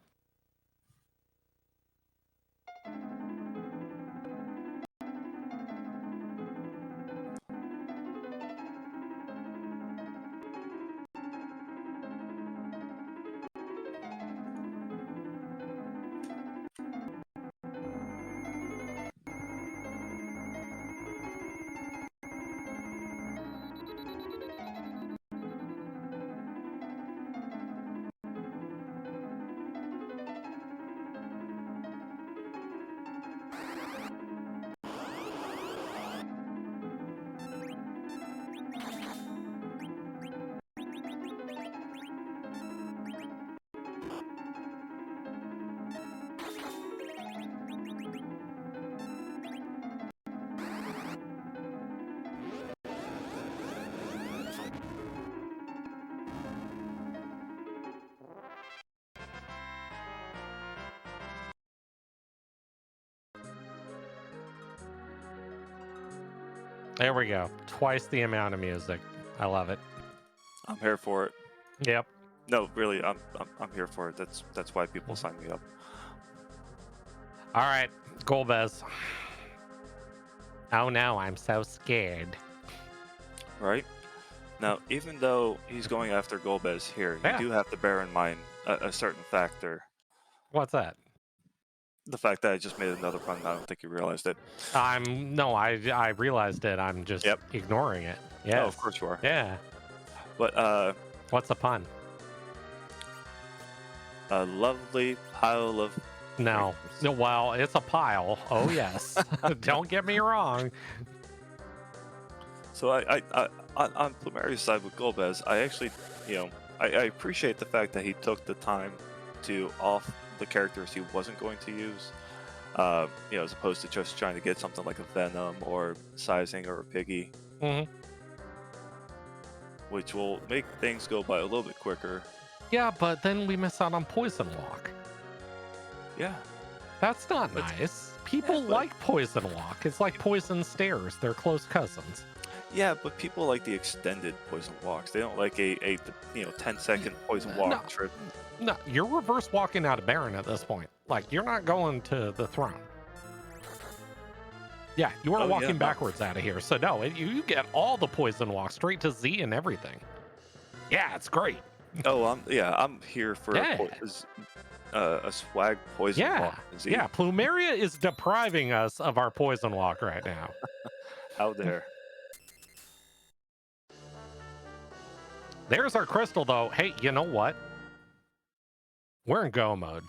There we go. Twice the amount of music. I love it. I'm here for it. Yep. No, really, I'm here for it. That's why people sign me up. All right, Golbez. Oh no, I'm so scared. Right? Now, even though he's going after Golbez here, Yeah. you do have to bear in mind a certain factor. What's that? The fact that I just made another pun. I don't think you realized it. No, I realized it. I'm just ignoring it. Yeah. Oh, of course you are. Yeah. But What's a pun? a lovely pile of... No. Well, it's a pile. Oh yes. Don't get me wrong. So I on Plumeria's side with Golbez, I actually, I appreciate the fact that he took the time to off the characters he wasn't going to use, as opposed to just trying to get something like a Venom or Sizing or a Piggy, which will make things go by a little bit quicker. Yeah, but then we miss out on Poison Walk. Yeah. That's not nice. People like Poison Walk. It's like Poison Stairs. They're close cousins. Yeah, but people like the extended Poison Walks. They don't like a 10-second Poison Walk trip. No, you're reverse walking out of Baron at this point. Like, you're not going to the throne. Yeah, you are walking backwards out of here. So no, you get all the Poison Walk straight to Z and everything. Yeah, it's great. Oh, I'm here for a swag Poison Walk. Z. Yeah, Plumeria is depriving us of our Poison Walk right now. How dare. There's our crystal, though. Hey, you know what? We're in go mode.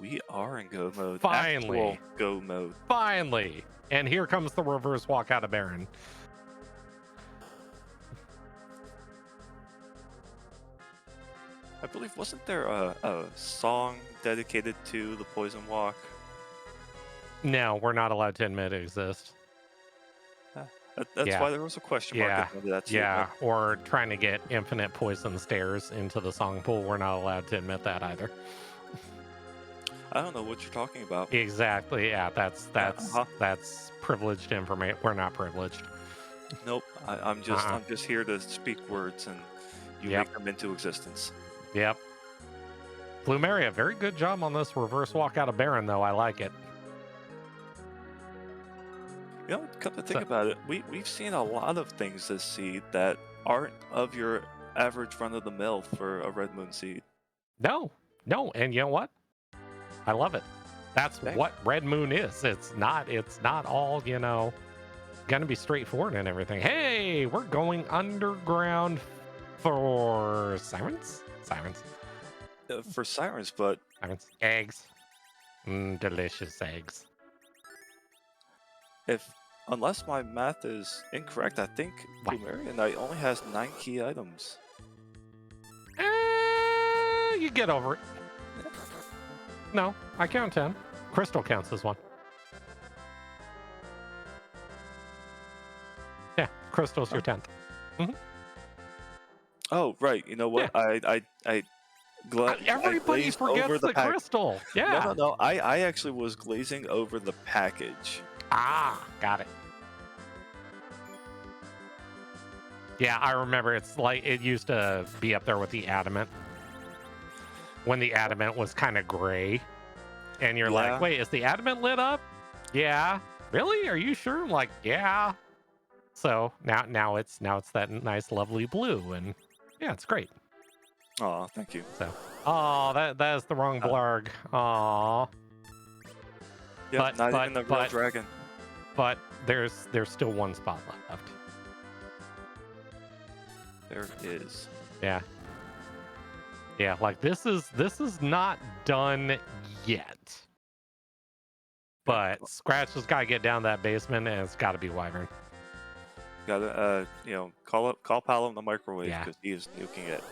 We are in go mode. Finally. Actual go mode. Finally. And here comes the reverse walk out of Baron. I believe, wasn't there a song dedicated to the Poison Walk? No, we're not allowed to admit it exists. That's Yeah. why there was a question mark at the end of that Yeah, statement. or trying to get infinite poison stairs into the song pool. We're not allowed to admit that either. I don't know what you're talking about. Exactly. Yeah, that's Uh-huh. privileged information. We're not privileged. Nope. I'm just here to speak words, and you Yep. make them into existence. Yep. Plumeria, very good job on this reverse walk out of Baron, though. I like it. You know, come to think about it, we've seen a lot of things this seed that aren't of your average run of the mill for a Red Moon seed. No, and you know what? I love it. That's Thanks. what Red Moon is. It's not all, gonna be straightforward and everything. Hey, we're going underground for sirens? For sirens, but Sirens. Eggs. Delicious eggs. unless my math is incorrect, I think What? PlumeriaKnight only has 9 key items. You get over it. No, I count 10. Crystal counts as one. Yeah, Crystal's your 10th. Oh, right. You know what? Yeah. I Everybody glazed forgets over the pack- crystal. Yeah. No. I actually was glazing over the package. Ah, got it. Yeah, I remember. It's like it used to be up there with the adamant. When the adamant was kind of gray. And you're Yeah. like, wait, is the adamant lit up? Yeah. Really? Are you sure? I'm like, yeah. So now it's that nice lovely blue, and yeah, it's great. Oh, thank you. So that is the wrong blarg. Aw. Yeah, not even the real dragon. But there's still one spot left. There is. Yeah. Yeah, like this is not done yet. But Scratch has got to get down that basement, and it's got to be Wyvern. Gotta call Paolo in the microwave Yeah. because he is nuking it.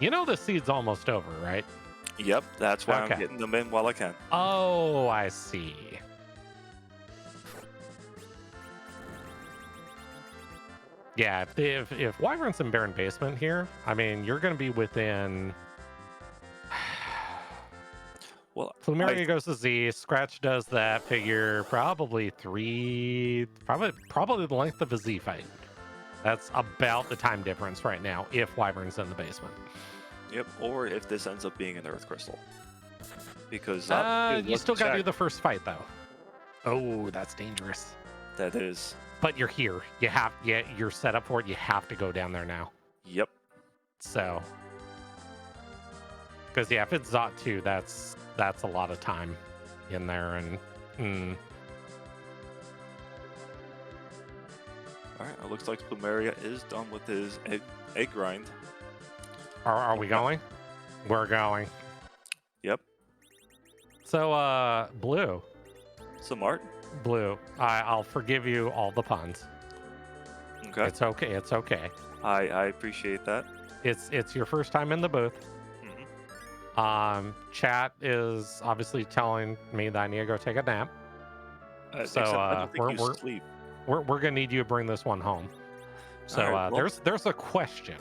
You know the seed's almost over, right? Yep, that's why Okay. I'm getting them in while I can. Oh, I see. Yeah, if Wyvern's in Baron Basement here, I mean, you're going to be within... Well, Plumeria goes to Z, Scratch does that figure probably probably the length of a Z fight. That's about the time difference right now if Wyvern's in the basement. Yep, or if this ends up being an Earth Crystal. Because you still got to do the first fight though. Oh, that's dangerous. That is. But you're here. You're set up for it. You have to go down there now. Yep. So, because if it's Zot 2, that's a lot of time in there, and All right, it looks like Plumeria is done with his egg grind. Are we going? We're going. Yep. So, Blue. So Martin. Blue, I'll forgive you all the puns. Okay. It's okay. It's okay. I appreciate that. It's your first time in the booth. Mm-hmm. Chat is obviously telling me that I need to go take a nap. So I don't think you sleep. We're gonna need you to bring this one home. So right, well, there's a question.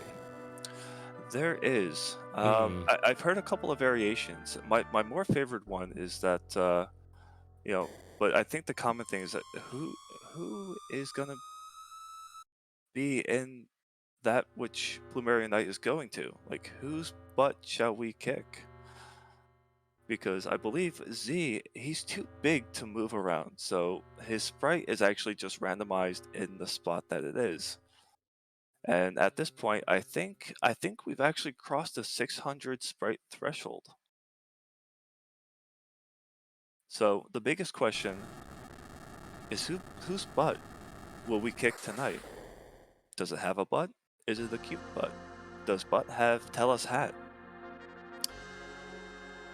There is. I've heard a couple of variations. My more favored one is that but I think the common thing is that who is gonna be in that which PlumeriaKnight is going to? Like, whose butt shall we kick? Because I believe Z, he's too big to move around, so his sprite is actually just randomized in the spot that it is. And at this point, I think we've actually crossed the 600 sprite threshold. So the biggest question is whose butt will we kick tonight? Does it have a butt? Is it a cute butt? Does butt have tell us hat?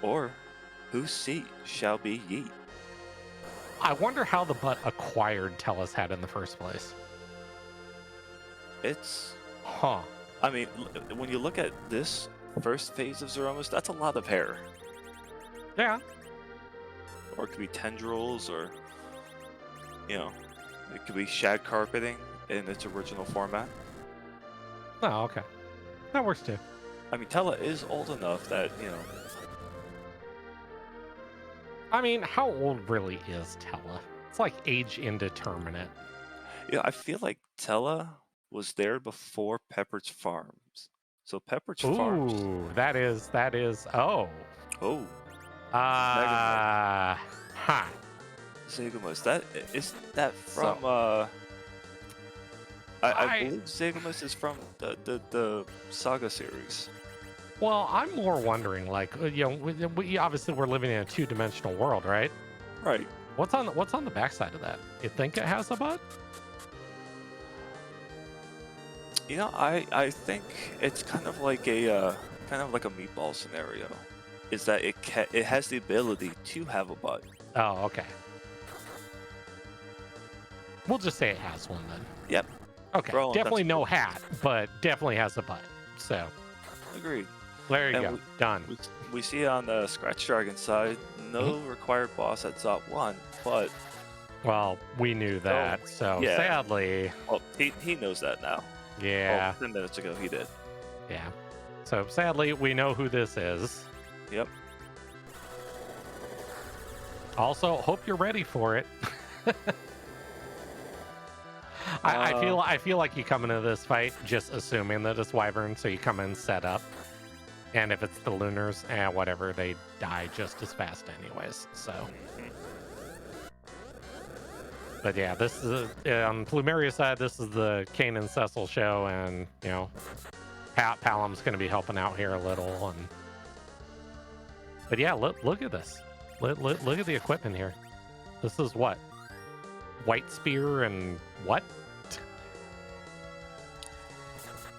Or whose seat shall be yeet? I wonder how the butt acquired Tellus Hat in the first place. It's, Huh. I mean, when you look at this first phase of Zemus, that's a lot of hair. Yeah. Or it could be tendrils, or, you know, it could be shag carpeting in its original format. Oh, okay. That works too. I mean, Tella is old enough that, you know, I mean, how old really is Tella? It's like age indeterminate. I feel like Tella was there before Pepperidge Farms. So Pepperidge Farms. Ooh, that is. Oh. Oh, Huh. Zemus. That is that from. I I- believe Zemus is from the Saga series. Well, I'm more wondering, like, we obviously we're living in a two-dimensional world, right? Right. What's on the backside of that? You think it has a butt? You know, I think it's kind of like a meatball scenario. Is that it has the ability to have a butt. Oh, okay. We'll just say it has one then. Yep. Okay. For all Definitely intents and no hat, but definitely has a butt. So Agreed. there you And go. Done. We see on the Scratchdragon side, no required boss at Zot 1, but Well, we knew that. So yeah. sadly, well, he knows that now. yeah, Well, 10 minutes ago he did. yeah. So sadly, we know who this is. Yep. Also, hope you're ready for it. I feel like you come into this fight just assuming that it's Wyvern, so you come in set up, and if it's the Lunars, whatever, they die just as fast anyways. So, but yeah, this is on Plumeria's side. This is the Kane and Cecil show, and you know, Palom's going to be helping out here a little, and but yeah, look at this. Look at the equipment here. This is what? White spear and what?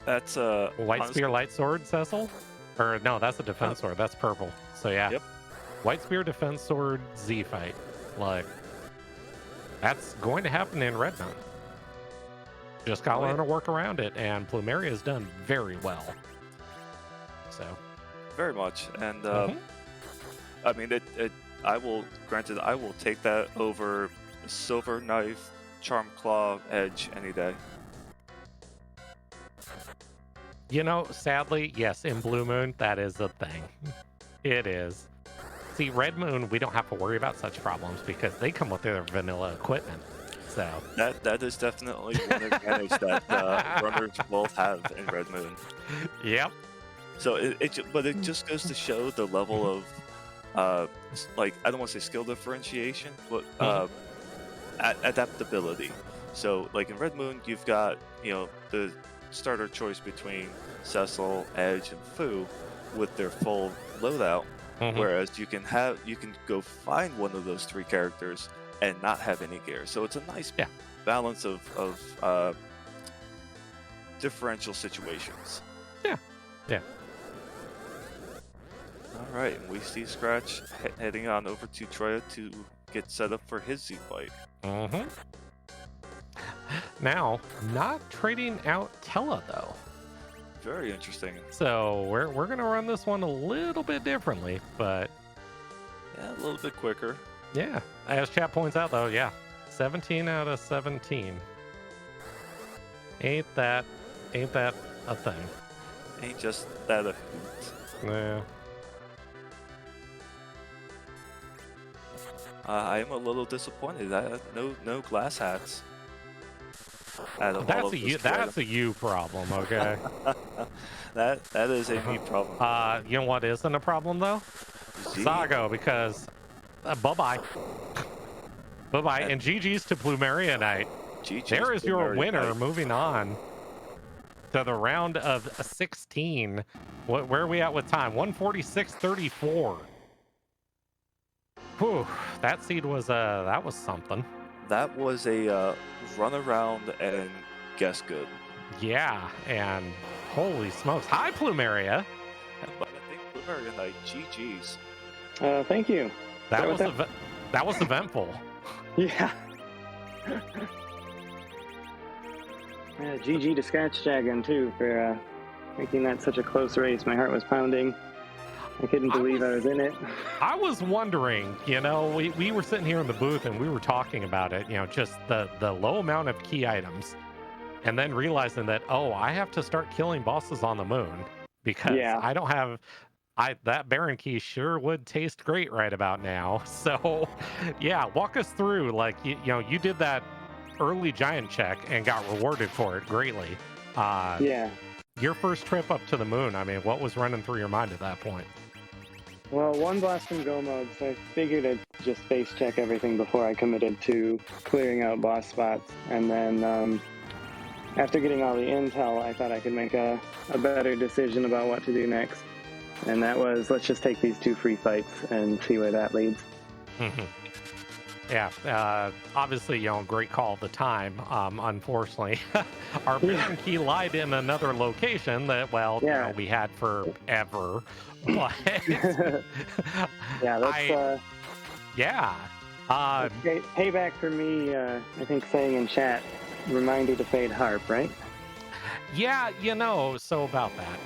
That's White spear, light sword, Cecil? Or no, that's a defense sword. That's purple. So yeah. Yep. White spear, defense sword, Z fight. Like, that's going to happen in Red Mountain. Just gotta learn to work around it, and Plumeria has done very well. So. Very much, and I mean, I will take that over Silver Knife, Charm Claw, Edge any day. You know, sadly, yes, in Blue Moon, that is a thing. It is. See, Red Moon, we don't have to worry about such problems because they come with their vanilla equipment. So that is definitely one advantage that runners both have in Red Moon. Yep. So it just goes to show the level of like, I don't want to say skill differentiation, but adaptability. So like in Red Moon, you've got, you know, the starter choice between Cecil, Edge, and Fu with their full loadout, whereas you can go find one of those three characters and not have any gear. So it's a nice balance of differential situations. Yeah. All right, and we see Scratch heading on over to Troya to get set up for his Z fight. Now, not trading out Tella though. Very interesting. So we're gonna run this one a little bit differently, but yeah, a little bit quicker. Yeah, as chat points out though, 17 out of 17. Ain't that a thing? Ain't just that a hoot. Yeah. I am a little disappointed. No glass hats. That's a you problem, okay? that is a me problem. You know what isn't a problem though? Zago, because bye-bye. Bye-bye. And GG's to PlumeriaKnight. There is your winner. Moving on to the round of 16. Where are we at with time? 146.34. Whew, that seed was that was something. That was a run around and guess good. Yeah, and holy smokes. Hi, Plumeria. But I think PlumeriaKnight, GG's. Thank you. That So was that was eventful. Yeah. GG to Scratchdragon too for making that such a close race. My heart was pounding. I couldn't believe I was in it. I was wondering, you know, we were sitting here in the booth and we were talking about it, you know, just the low amount of key items, and then realizing that, oh, I have to start killing bosses on the moon because I don't have that Baron key sure would taste great right about now. So yeah, walk us through, like, you know, you did that early giant check and got rewarded for it greatly. Yeah. Your first trip up to the moon, I mean, what was running through your mind at that point? Well, one blast from go mode, so I figured I'd just face check everything before I committed to clearing out boss spots. And then after getting all the intel, I thought I could make a better decision about what to do next. And that was, let's just take these 2 free fights and see where that leads. Yeah, obviously, you know, great call at the time. Unfortunately, our Baron key lied in another location that, well, you know, we had forever. But yeah, that's payback for me. I think saying in chat, reminder to fade harp, right? Yeah, you know, so about that.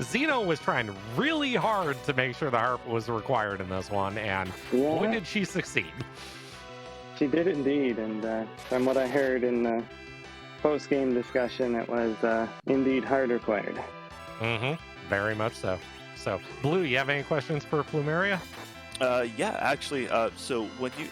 Zeno was trying really hard to make sure the harp was required in this one, and boy, did she succeed. She did indeed, and from what I heard in the post-game discussion, it was indeed hard required. Very much so. So, Blue, you have any questions for Plumeria? Yeah, actually, so when you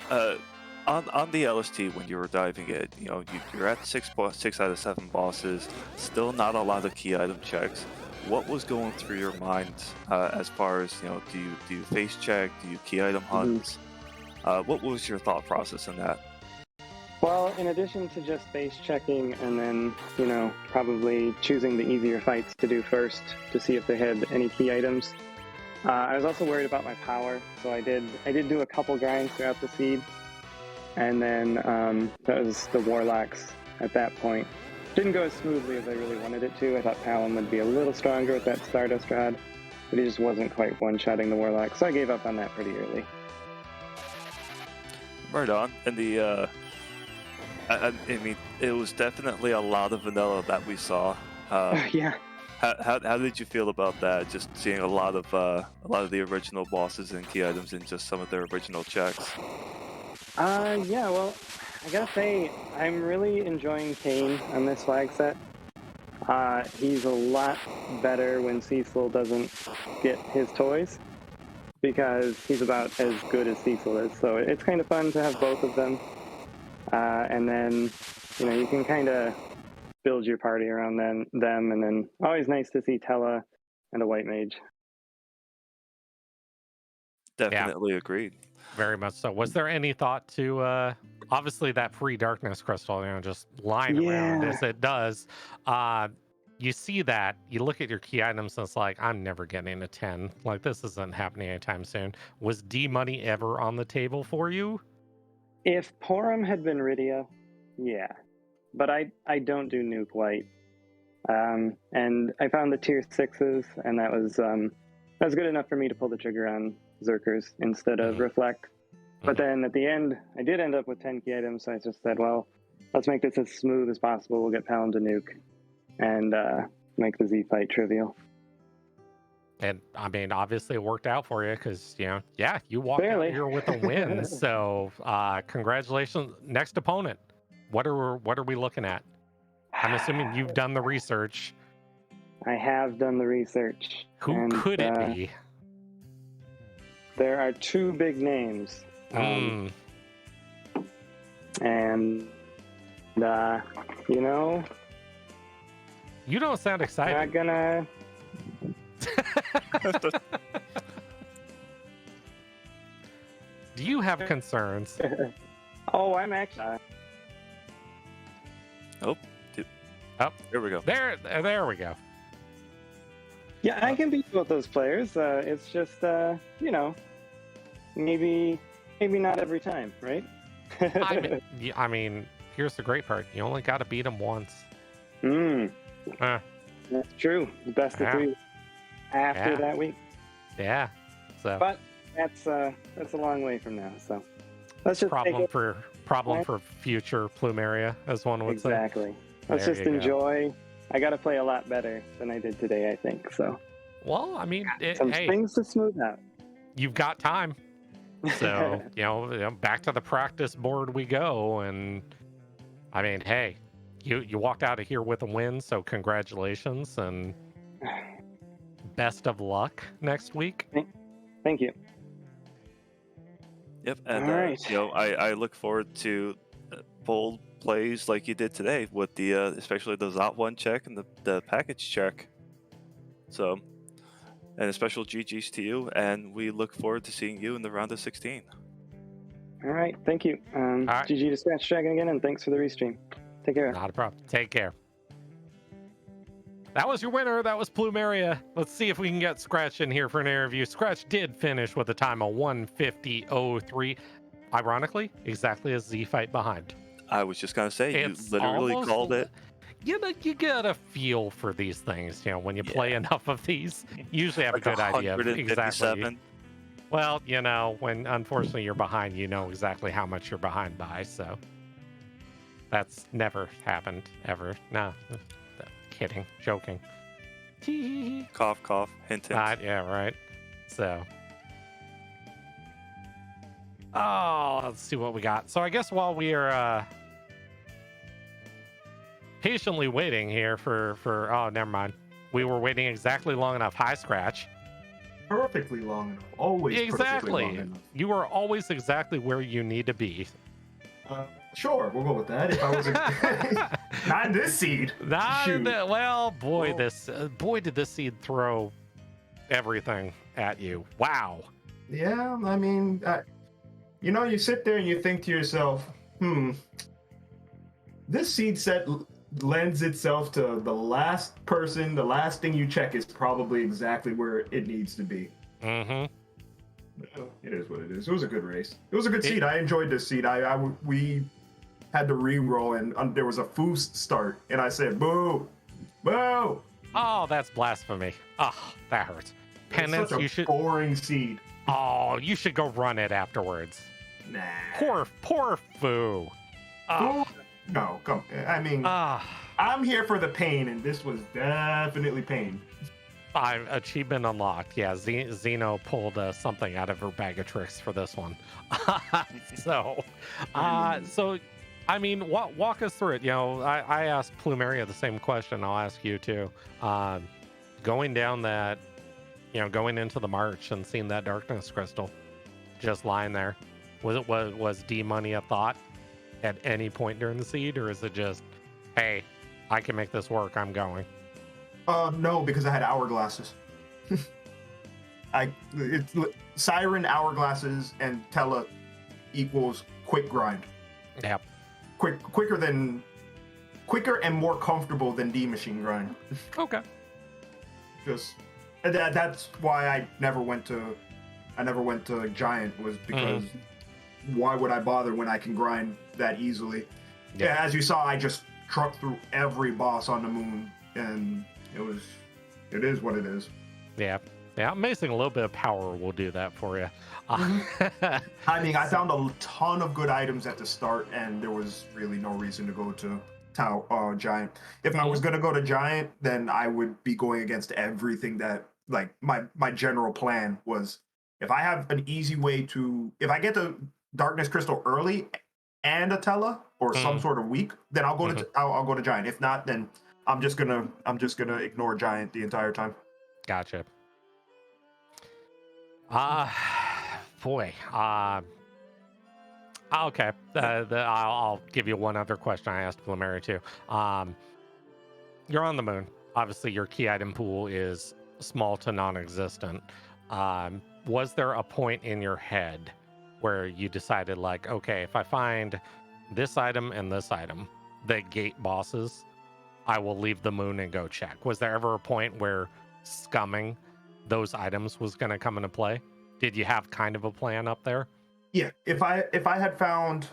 on the LST, when you were diving it, you know, you're at 6 out of 7 bosses, still not a lot of key item checks. What was going through your mind as far as, you know, do you face check, do you key item hunt? What was your thought process in that? Well, in addition to just face checking and then, you know, probably choosing the easier fights to do first to see if they had any key items, I was also worried about my power, so I did do a couple grinds throughout the seed. And then that was the Warlocks at that point. Didn't go as smoothly as I really wanted it to. I thought Palom would be a little stronger with that Stardust Rod, but he just wasn't quite one-shotting the Warlock, so I gave up on that pretty early. Right on. And the, I mean, it was definitely a lot of vanilla that we saw. Yeah. How did you feel about that? Just seeing a lot of the original bosses and key items in just some of their original checks. Yeah, well, I gotta say, I'm really enjoying Kane on this flag set. He's a lot better when Cecil doesn't get his toys, because he's about as good as Cecil is. So it's kind of fun to have both of them. And then, you know, you can kind of build your party around them, and then always nice to see Tella and a white mage. Definitely agreed. Very much so. Was there any thought to obviously that free darkness crystal, you know, just lying around as it does? You see that, you look at your key items, and it's like, I'm never getting a 10. Like, this isn't happening anytime soon. Was D money ever on the table for you? If Porum had been Rydia, yeah. But I don't do nuke white. And I found the tier 6s, and that was good enough for me to pull the trigger on Zerkers instead of Reflect. But then at the end, I did end up with 10 key items, so I just said, well, let's make this as smooth as possible. We'll get Palom to nuke and make the Z fight trivial. And I mean, obviously it worked out for you because, you know, yeah, you walked out here with a win. So congratulations. Next opponent. What are we looking at? I'm assuming you've done the research. I have done the research. Who could it be? There are 2 big names. And, you know... You don't sound excited. I'm not gonna... Do you have concerns? Oh, I'm actually... Oh, there we go. There we go. Yeah, I can beat both those players. It's just, you know, maybe not every time, right? I mean, here's the great part. You only got to beat him once. Uh, That's true. The best of Yeah. 3 after Yeah. that week. yeah. So But that's a long way from now. So let's just take it. problem for future Plumeria, as one would say. Exactly. Let's There just you go. enjoy. I got to play a lot better than I did today, I think. So Well, I mean, some hey, things to smooth out. you've got time. So, you know, back to the practice board we go. And I mean, hey, you walked out of here with a win. So congratulations and best of luck next week. Thank you. Yep, and All right. you know, I look forward to bold plays like you did today with the especially the ZOT1 check and the package check. So, and a special GGs to you, and we look forward to seeing you in the round of 16. All right. Thank you. right. GG to Scratchdragon again, and thanks for the restream. Take care. Not a problem. Take care. That was your winner. That was Plumeria. Let's see if we can get Scratch in here for an interview. Scratch did finish with a time of 150.03. Ironically, exactly as Z Fight behind. I was just gonna say, It's you literally almost called it. You know, you get a feel for these things. You know, when you play Yeah. enough of these, you usually have Like a good idea of exactly. 157. Well, you know, when unfortunately you're behind, you know exactly how much you're behind by. So that's never happened ever. No, kidding, joking. Cough, cough, hint, hint. Yeah, right. So, oh, let's see what we got. So I guess while we are patiently waiting here for oh, never mind. We were waiting exactly long enough. Hi, Scratch. Perfectly long enough. Always perfectly long Exactly. enough. You are always exactly where you need to be. Sure, we'll go with that. If I wasn't not in this seed. Shoot. Well, boy, Well- boy, did this seed throw everything at you. Wow. Yeah, I mean, you know, you sit there and you think to yourself, this seed set lends itself to the last thing you check is probably exactly where it needs to be. Mm-hmm. It is what it is. It was a good race. It was a good seed. I enjoyed this seed. We had to re-roll and there was a Foos start and I said, boo, boo. Oh, that's blasphemy. Oh, that hurts. Penance, Such a you should. boring seed. Oh, you should go run it afterwards. Nah. Poor Foo. Foo? No, come. I mean, Ah. I'm here for the pain, and this was definitely pain. Achievement unlocked. Yeah, Xeno pulled something out of her bag of tricks for this one. So, I mean, walk us through it. You know, I asked Plumeria the same question. I'll ask you too. Going down that, you know, going into the march and seeing that darkness crystal just lying there, was D money a thought at any point during the seed, or is it just, hey, I can make this work, I'm going? No, because I had hourglasses. Siren, hourglasses, and Tele equals quick grind. Yep. Quicker and more comfortable than D machine grind. Okay. That's why I never went to Giant, was because why would I bother when I can grind that easily? Yeah, as you saw, I just trucked through every boss on the moon, and it is what it is. Yeah. Amazing. A little bit of power will do that for you. I mean, I found a ton of good items at the start, and there was really no reason to go to Giant. If I was going to go to Giant, then I would be going against everything that, like, my general plan was, if I have an easy way to, if I get the Darkness Crystal early and a Tele or some sort of weak, then I'll go to I'll go to Giant. If not, then I'm just gonna ignore Giant the entire time. Gotcha. Boy. Okay. I'll give you one other question I asked Plumeria too. You're on the moon. Obviously, your key item pool is small to non-existent. Was there a point in your head where you decided, like, okay, if I find this item and this item, the gate bosses, I will leave the moon and go check? Was there ever a point where scumming those items was going to come into play? Did you have kind of a plan up there? Yeah, if I had found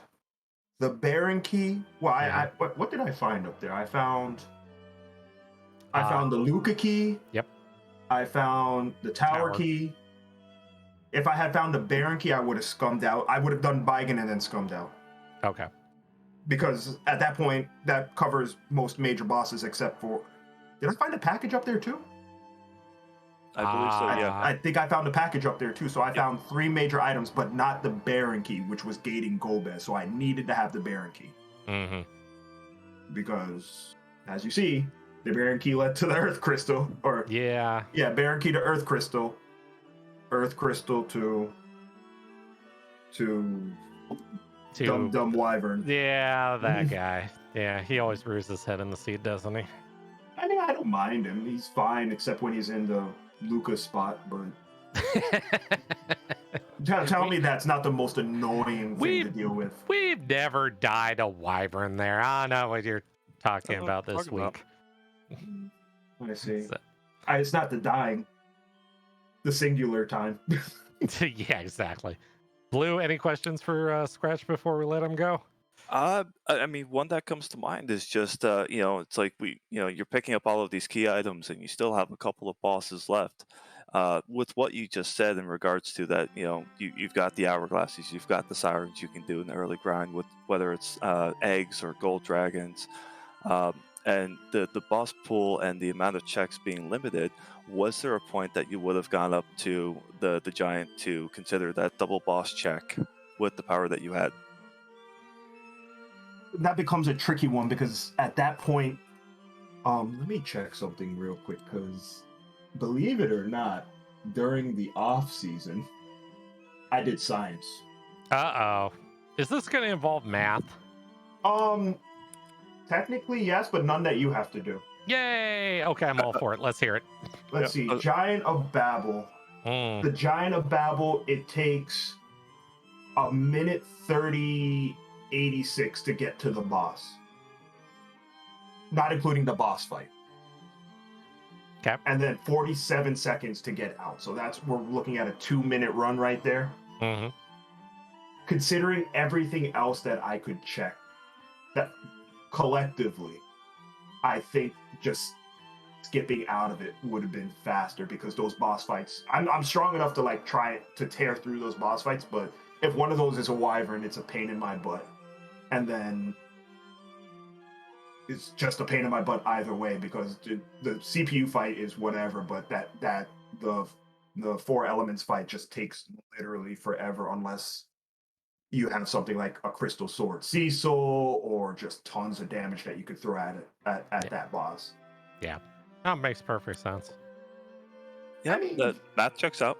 The Baron key. Well, what did I find up there? I found the Luca key. Yep. I found the tower key. If I had found the Baron key, I would have scummed out. I would have done Beigen and then scummed out. Okay. Because at that point, that covers most major bosses except for... Did I find a package up there too? I believe so, yeah. I think I found a package up there too. So I found 3 major items, but not the Baron key, which was gating Golbez. So I needed to have the Baron key. Mm-hmm. Because, as you see, the Baron key led to the Earth Crystal. Or Yeah, Baron key to Earth Crystal. Earth Crystal to Dumb Wyvern. Yeah, that guy. Yeah, he always rears his head in the seat, doesn't he? I mean, I don't mind him. He's fine, except when he's in the Lucas spot. But tell me that's not the most annoying thing to deal with. We've never died a wyvern there. I don't know what you're talking about this week. I see. It's not the dying. The singular time. Yeah, exactly. Blue, any questions for Scratch before we let him go? I mean, one that comes to mind is just, it's like you're picking up all of these key items and you still have a couple of bosses left. With what you just said in regards to that, you've got the hourglasses, you've got the sirens you can do in the early grind with whether it's eggs or gold dragons, and the boss pool and the amount of checks being limited. Was there a point that you would have gone up to the giant to consider that double boss check with the power that you had? That becomes a tricky one because at that point, let me check something real quick because believe it or not, during the off season, I did science. Uh-oh. Is this going to involve math? Technically, yes, but none that you have to do. Yay! Okay, I'm all for it. Let's hear it. Let's see. Giant of Babel. The Giant of Babel, it takes 1:30 86 to get to the boss. Not including the boss fight. Okay. And then 47 seconds to get out. So we're looking at a 2-minute run right there. Mm-hmm. Considering everything else that I could check, that collectively, I think just skipping out of it would have been faster because those boss fights, I'm strong enough to try to tear through those boss fights, but if one of those is a wyvern, it's a pain in my butt. And then it's just a pain in my butt either way because the CPU fight is whatever, but the 4 elements fight just takes literally forever unless you have something like a crystal sword Cecil or just tons of damage that you could throw at it at that boss. Yeah, that makes perfect sense. Yeah, the math checks out.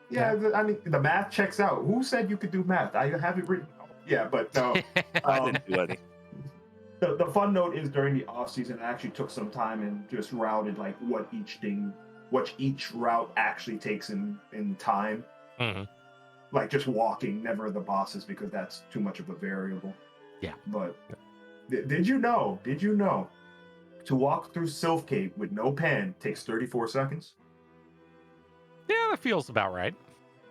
Yeah, I mean, the math checks out. Who said you could do math? I have it written. Yeah, but no. I didn't do any. The fun note is during the off season, I actually took some time and just routed what each route actually takes in time. Mm-hmm. Just walking, never the bosses because that's too much of a variable. Yeah. But did you know to walk through Sylph Cave with no pan takes 34 seconds? Yeah, that feels about right.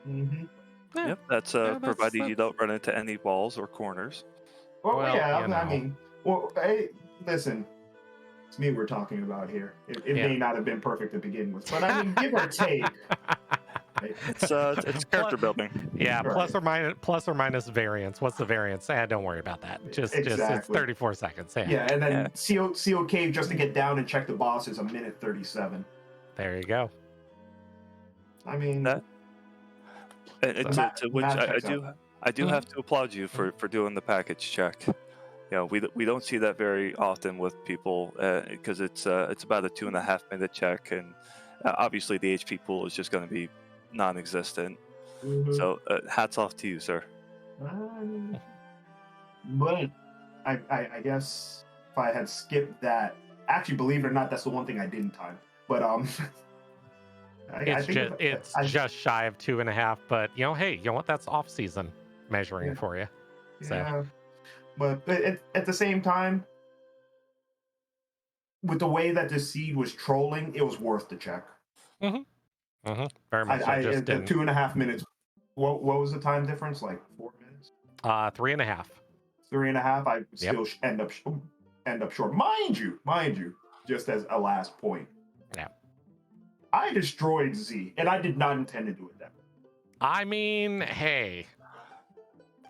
Mm-hmm. Yeah. Yep, that's provided you don't run into any walls or corners. Well, yeah, I mean, hey, listen, it's me we're talking about here. It may not have been perfect to begin with, but I mean, give or take. It's character building. Yeah, right. plus or minus variance. What's the variance? Don't worry about that. Just it's 34 seconds. Yeah, and then sealed cave just to get down and check the boss is 1:37. There you go. I mean, to which I do have to applaud you for doing the package check. We don't see that very often with people because it's about a 2.5 minute check, and obviously the HP pool is just going to be non-existent. Mm-hmm. So hats off to you, sir. But I guess if I had skipped that, actually, believe it or not, that's the one thing I didn't time. But it's just shy of 2.5. But hey, you know what? That's off season measuring for you. So. Yeah. But at the same time, with the way that the seed was trolling, it was worth the check. Mm-hmm. Mm-hmm. Very much. I just didn't. 2.5 minutes. What was the time difference? 4 minutes? 3.5. 3.5, I still end up short. Mind you, just as a last point. Yeah. I destroyed Z, and I did not intend to do it that way. I mean, hey,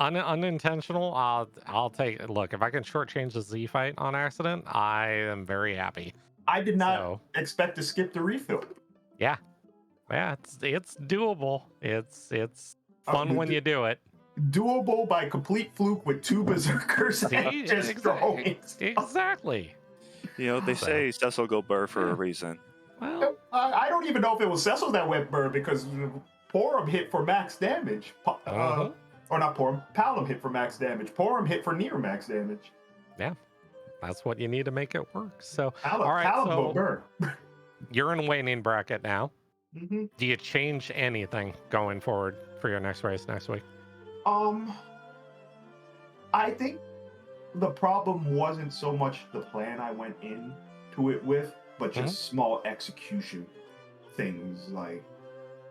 unintentional. I'll take it. Look, if I can shortchange the Z fight on accident, I am very happy. I did not expect to skip the refill. Yeah, it's doable. It's fun when you do it. Doable by complete fluke with 2 berserkers See, just throwing. Exactly. You know, they say Cecil go burr for a reason. Well, I don't even know if it was Cecil that went burr because Porum hit for max damage. Or not Porum, Palom hit for max damage. Porum hit for near max damage. Yeah, that's what you need to make it work. So, Palom, all right, Palom so go burr. you're in waning bracket now. Mm-hmm. Do you change anything going forward for your next race next week? I think the problem wasn't so much the plan I went into it with, but just small execution things. Like,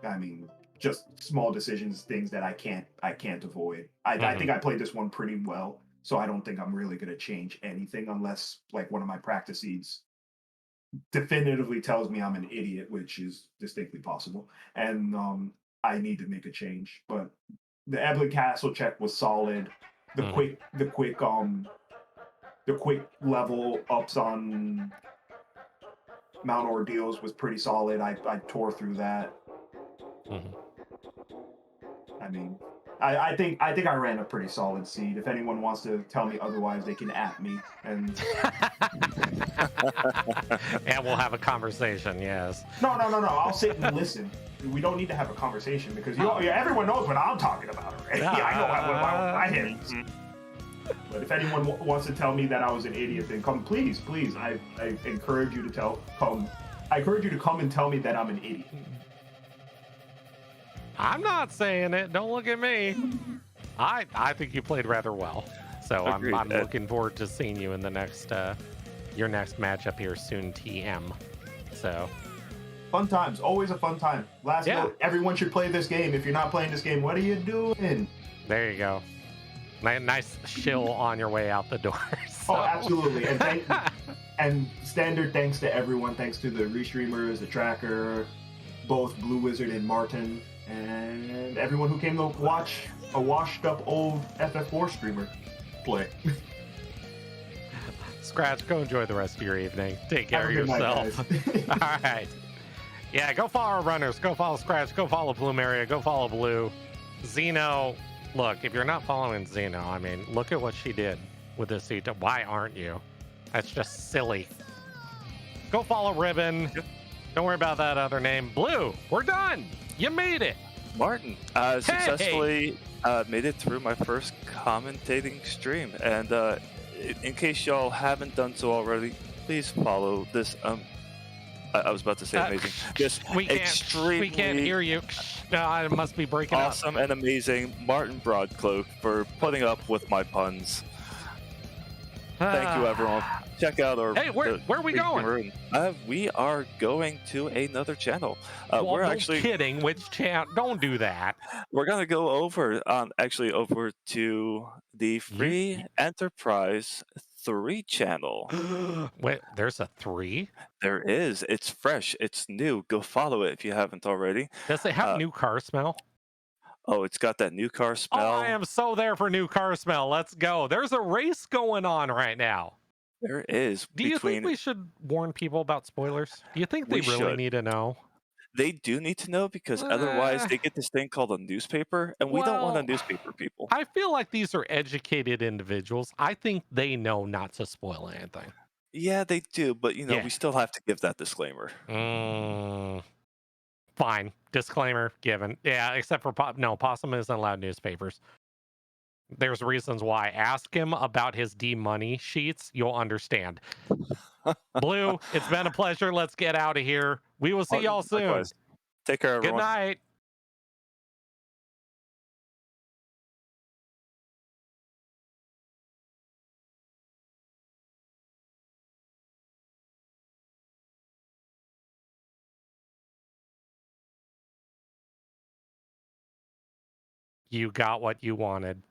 I mean, just small decisions, things that I can't avoid. I think I played this one pretty well, so I don't think I'm really going to change anything unless like one of my practice seeds definitively tells me I'm an idiot, which is distinctly possible, and I need to make a change. But the Ebly Castle check was solid. The quick level ups on Mount Ordeals was pretty solid. I tore through that. I mean, I think I ran a pretty solid seed. If anyone wants to tell me otherwise, they can at me and and we'll have a conversation. Yes. No. I'll sit and listen. We don't need to have a conversation because everyone knows what I'm talking about already. I know what my head is. But if anyone wants to tell me that I was an idiot, then come, please. I encourage you to come. I encourage you to come and tell me that I'm an idiot. I'm not saying it. Don't look at me. I think you played rather well. So I'm looking forward to seeing you in the next your next matchup here soon, TM. So fun times, always a fun time. Last note, everyone should play this game. If you're not playing this game, what are you doing? There you go. Nice shill on your way out the door. So. Oh, absolutely. And standard thanks to everyone. Thanks to the restreamers, the tracker, both Blue Wizard and Martin, and everyone who came to watch a washed up old FF4 streamer play. Scratch, go enjoy the rest of your evening. Take care of yourself. Night, all right. Yeah, go follow our runners. Go follow Scratch. Go follow Plumeria. Go follow Blue. Xeno. Look, if you're not following Xeno, I mean, look at what she did with this seat. Why aren't you? That's just silly. Go follow Ribbon. Don't worry about that other name. Blue, we're done. You made it. Martin, successfully made it through my first commentating stream. And in case y'all haven't done so already, please follow this. I was about to say amazing. Just we can't hear you. It must be breaking up. Awesome and amazing Martin Broadcloak for putting up with my puns. Thank you, everyone. Check out our. Hey, where are we going? We are going to another channel. We're actually kidding. Which channel? Don't do that. We're gonna go over, over to the Free Enterprise 3 channel. Wait, there's a 3? There is. It's fresh. It's new. Go follow it if you haven't already. Does it have new car smell? Oh, it's got that new car smell. Oh, I am so there for new car smell. Let's go. There's a race going on right now. There is. Do you think we should warn people about spoilers? Do you think they really need to know? They do need to know because otherwise they get this thing called a newspaper, and we don't want a newspaper, people. I feel like these are educated individuals. I think they know not to spoil anything. Yeah, they do, but we still have to give that disclaimer. Fine. Disclaimer given. Yeah, except for Possum isn't allowed newspapers. There's reasons why. Ask him about his D-money sheets. You'll understand. Blue, it's been a pleasure. Let's get out of here. We will see y'all soon. Likewise. Take care, everyone. Good night. You got what you wanted.